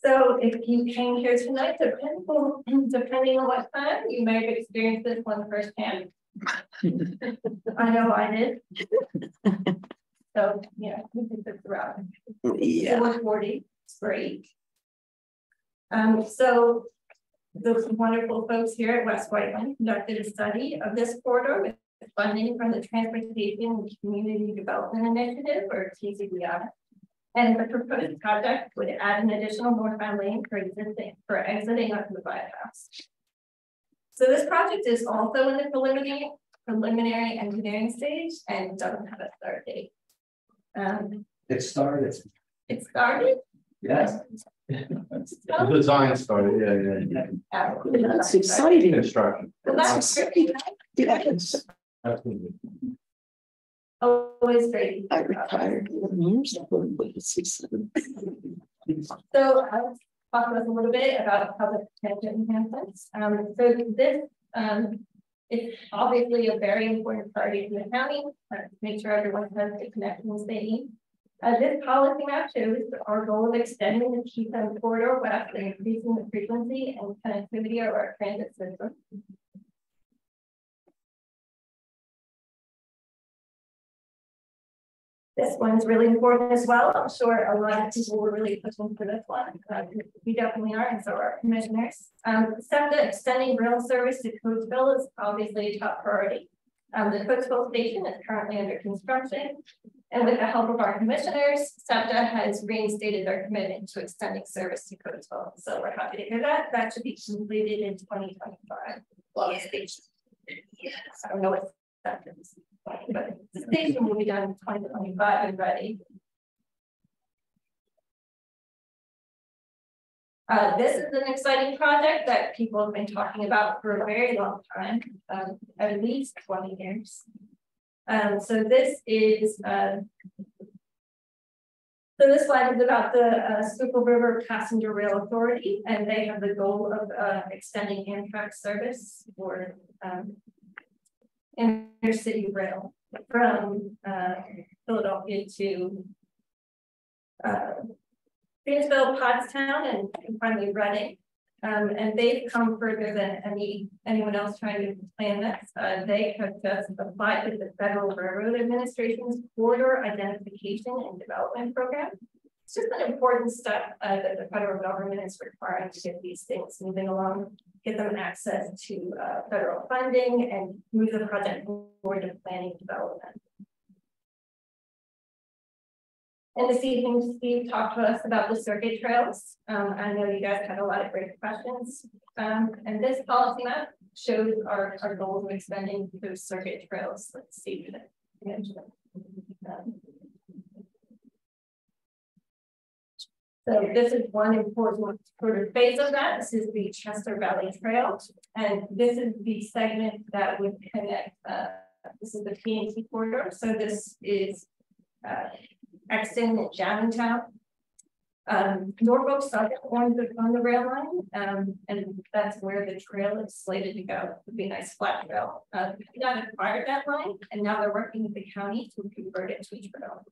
So if you came here tonight, depending on what time, you may have experienced this one firsthand. I know I did. So yeah, we did this throughout. Yeah. 440, it's great. So those wonderful folks here at West Whiteland conducted a study of this corridor with funding from the Transportation and Community Development Initiative, or TCDI. And the proposed project would add an additional northbound lane for exiting onto the bypass. So this project is also in the preliminary engineering stage and doesn't have a start date. It started. It started? Yes. The design started, yeah. That's exciting. Construction. Well, that's great. Yes. Absolutely. Always great. I retired years ago. So I'll talk to us a little bit about public transit enhancements. So this is obviously a very important priority for the county. Make sure everyone has the connections they need. This policy map shows our goal of extending the Keystone Corridor west and increasing the frequency and connectivity of our transit system. This one's really important as well. I'm sure a lot of people were really pushing for this one. We definitely are, and so are our commissioners. SEPTA extending rail service to Coatesville is obviously a top priority. The Coatesville station is currently under construction. And with the help of our commissioners, SEPTA has reinstated their commitment to extending service to Coatesville. So we're happy to hear that. That should be completed in 2025. Yes. I don't know what acceptance. But the station will be done in 2025 and ready. This is an exciting project that people have been talking about for a very long time, at least 20 years. So this is so this slide is about the Schuylkill River Passenger Rail Authority, and they have the goal of extending Amtrak service for intercity rail from Philadelphia to Phoenixville, Pottstown, and finally Reading. And they've come further than anyone else trying to plan this. They have just applied to the Federal Railroad Administration's Corridor Identification and Development Program. It's just an important step that the federal government is requiring to get these things moving along, get them access to federal funding, and move the project forward to planning development. And this evening, Steve talked to us about the circuit trails. I know you guys had a lot of great questions. And this policy map shows our goals of extending those circuit trails. Let's see. So this is one important sort of phase of that. This is the Chester Valley Trail. And this is the segment that would connect, this is the P&T corridor. So this is Exton and Jammintown, Norfolk Southern on the rail line, and that's where the trail is slated to go. It would be a nice flat trail. PDOT acquired that line, and now they're working with the county to convert it to a trail.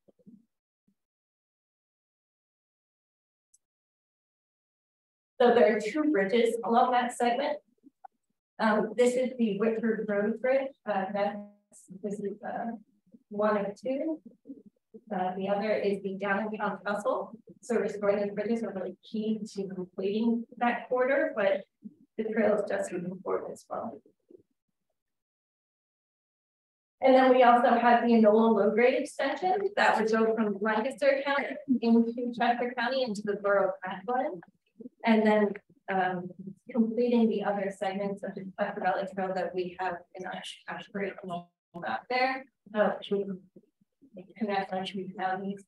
So there are two bridges along that segment. This is the Whitford Road Bridge. This is one of two. The other is the downtown tussle. So restoring those bridges are really key to completing that corridor, but the trail is just as important as well. And then we also have the Enola low grade extension that would go from Lancaster County into Chester County into the borough of Whiteland. And then completing the other segments of the Chester Valley Trail that we have in our Ashbury map there. Connect our two counties,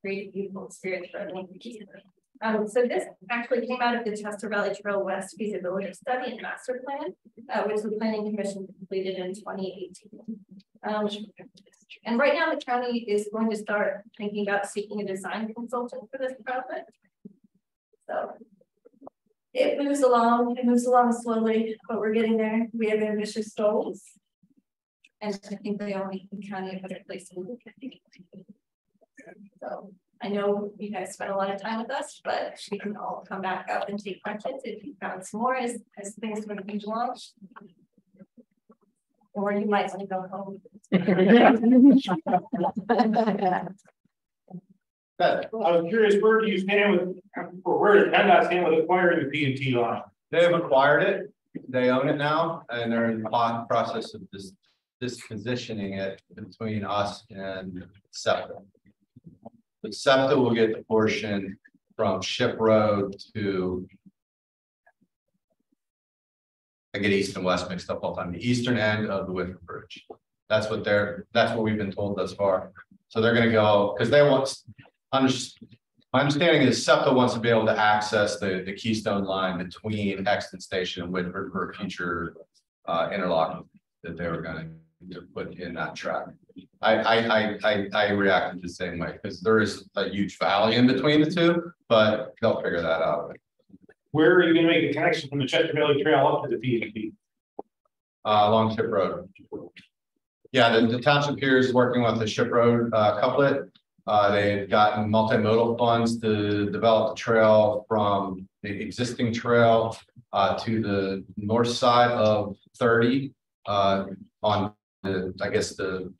create a beautiful experience for everyone. So this actually came out of the Chester Valley Trail West feasibility study and master plan, which the Planning Commission completed in 2018. And right now the county is going to start thinking about seeking a design consultant for this project. So it moves along slowly, but we're getting there. We have ambitious goals. And I think they all make the county a better place to live. So I know you guys spent a lot of time with us, but we can all come back up and take questions if you found some more as things sort of move along. Or you might want to go home. I was curious, where do you stand with, or where does PennDOT stand with acquiring the P&T line? They have acquired it. They own it now, and they're in the process of dispositioning it between us and SEPTA. The SEPTA will get the portion from Ship Road to, I get east and west mixed up all the time, the eastern end of the Whitford Bridge. That's what we've been told thus far. So they're going to go, because they want, my understanding is SEPTA wants to be able to access the Keystone line between Exton Station and Whitford for future interlocking that they were going to put in that track. I reacted the same way because there is a huge valley in between the two, but they'll figure that out. Where are you going to make a connection from the Chester Valley Trail up to the P&T? Along Ship Road. Yeah, the township here is working with the Ship Road couplet. They've gotten multimodal funds to develop the trail from the existing trail to the north side of 30 on the, I guess, the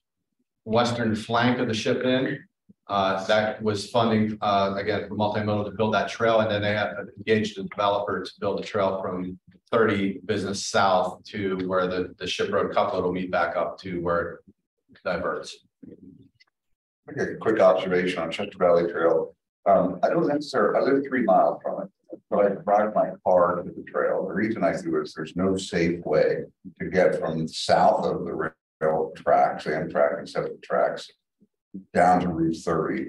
western flank of the ship inn. That was funding, again, for multimodal to build that trail. And then they have engaged a developer to build a trail from 30 business south to where the Ship Road couplet will meet back up to where it diverts. Okay, quick observation on Chester Valley Trail. I don't necessarily, I live 3 miles from it, but I drive my car to the trail. The reason I do it is there's no safe way to get from south of the tracks, Amtrak and 7 tracks down to Route 30.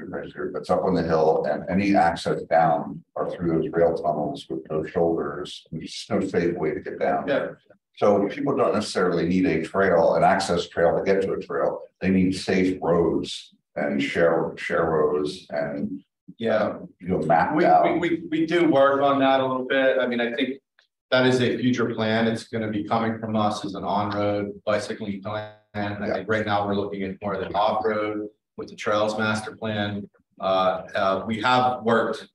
It's up on the hill, and any access down are through those rail tunnels with those shoulders. There's no safe way to get down. Yeah. So people don't necessarily need a trail, an access trail to get to a trail. They need safe roads and share roads and mapped out. We do work on that a little bit. I mean, I think that is a future plan. It's going to be coming from us as an on-road bicycling plan. I think right now we're looking at more of the off-road with the Trails Master Plan. We have worked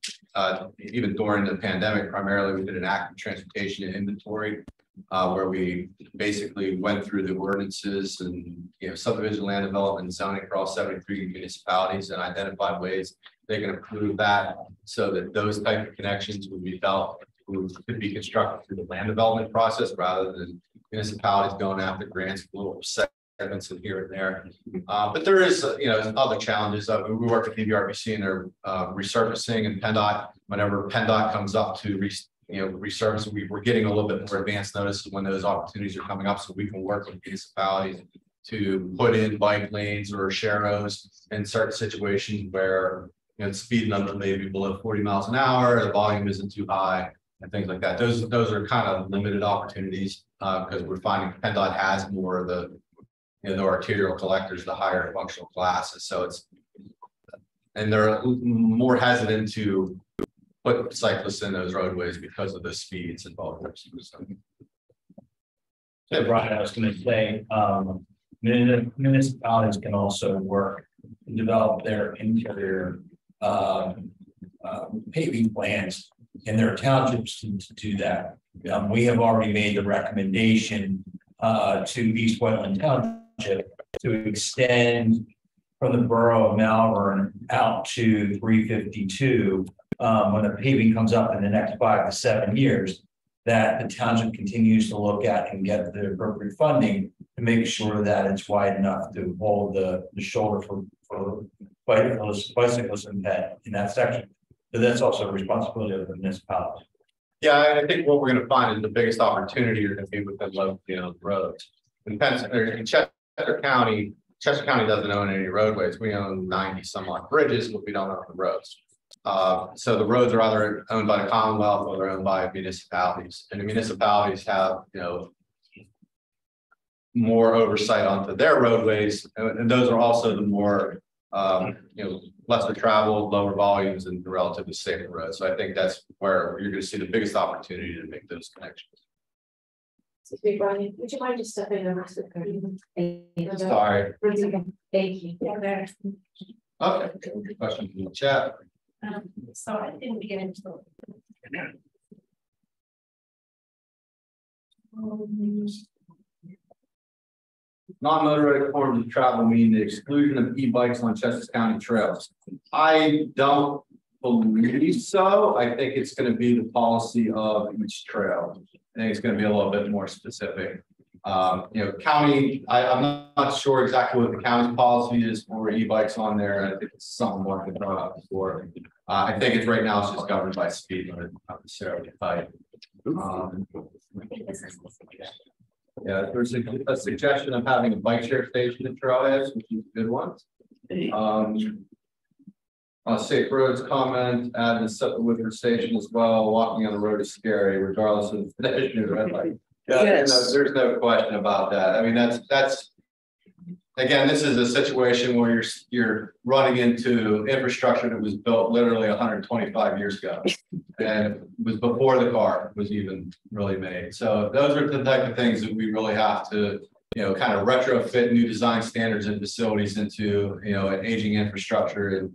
even during the pandemic. Primarily, we did an active transportation inventory where we basically went through the ordinances and subdivision, land development, and zoning for all 73 municipalities and identified ways they can improve that so that those type of connections would be could be constructed through the land development process rather than municipalities going after grants, little segments in here and there. But there is, other challenges. We work with DVRBC and their resurfacing and PennDOT. Whenever PennDOT comes up to resurface, we're getting a little bit more advanced notice when those opportunities are coming up, so we can work with municipalities to put in bike lanes or sharrows in certain situations where the speed number may be below 40 miles an hour, the volume isn't too high, and things like that. Those are kind of limited opportunities because we're finding PennDOT has more of the arterial collectors, the higher functional classes. So they're more hesitant to put cyclists in those roadways because of the speeds involved. So Brian, I was going to say, municipalities can also work to develop their interior paving plans in their townships to do that. We have already made the recommendation to East Whiteland Township to extend from the borough of Malvern out to 352 when the paving comes up in the next 5 to 7 years, that the township continues to look at and get the appropriate funding to make sure that it's wide enough to hold the shoulder for bicyclists in that section. So that's also a responsibility of the municipality. Yeah, I think what we're going to find is the biggest opportunity are going to be within local roads. In Chester County doesn't own any roadways. We own 90 some odd bridges, but we don't own the roads. So the roads are either owned by the Commonwealth or they're owned by municipalities, and the municipalities have more oversight onto their roadways, and those are also the more lesser traveled, lower volumes, and relatively safer roads. So I think that's where you're going to see the biggest opportunity to make those connections. Excuse me, Brian, would you mind just stepping over to the Sorry. Thank you. Okay. Question from the chat. So I didn't get into Non-motorized forms of travel mean the exclusion of e-bikes on Chester County trails. I don't believe so. I think it's going to be the policy of each trail. I think it's going to be a little bit more specific. County, I'm not sure exactly what the county's policy is for e-bikes on there. I think it's something more than brought up before. I think it's right now it's just governed by speed limit, not necessarily height. Yeah, there's a suggestion of having a bike share station at trailheads, which is a good one. Safe roads comment, add the Woodford station as well. Walking on the road is scary, regardless of the pedestrian red light. Yeah, yes. There's no question about that. I mean, that's again, this is a situation where you're running into infrastructure that was built literally 125 years ago, and it was before the car was even really made. So those are the type of things that we really have to, kind of retrofit new design standards and facilities into, an aging infrastructure and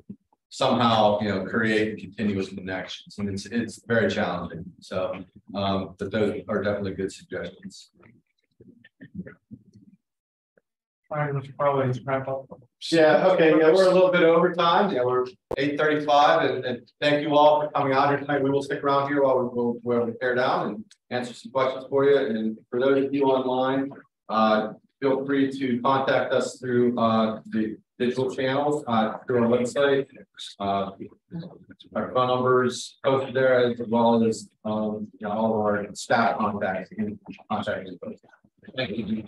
somehow, create continuous connections. And it's very challenging. So, but those are definitely good suggestions. All right, let's probably wrap up. Yeah, okay. Yeah, we're a little bit over time. Yeah, we're 8:35, and thank you all for coming out here tonight. We will stick around here while we tear down and answer some questions for you. And for those of you online, feel free to contact us through the digital channels through our website. Our phone numbers posted there, as well as all of our staff contacts and contact info. Thank you.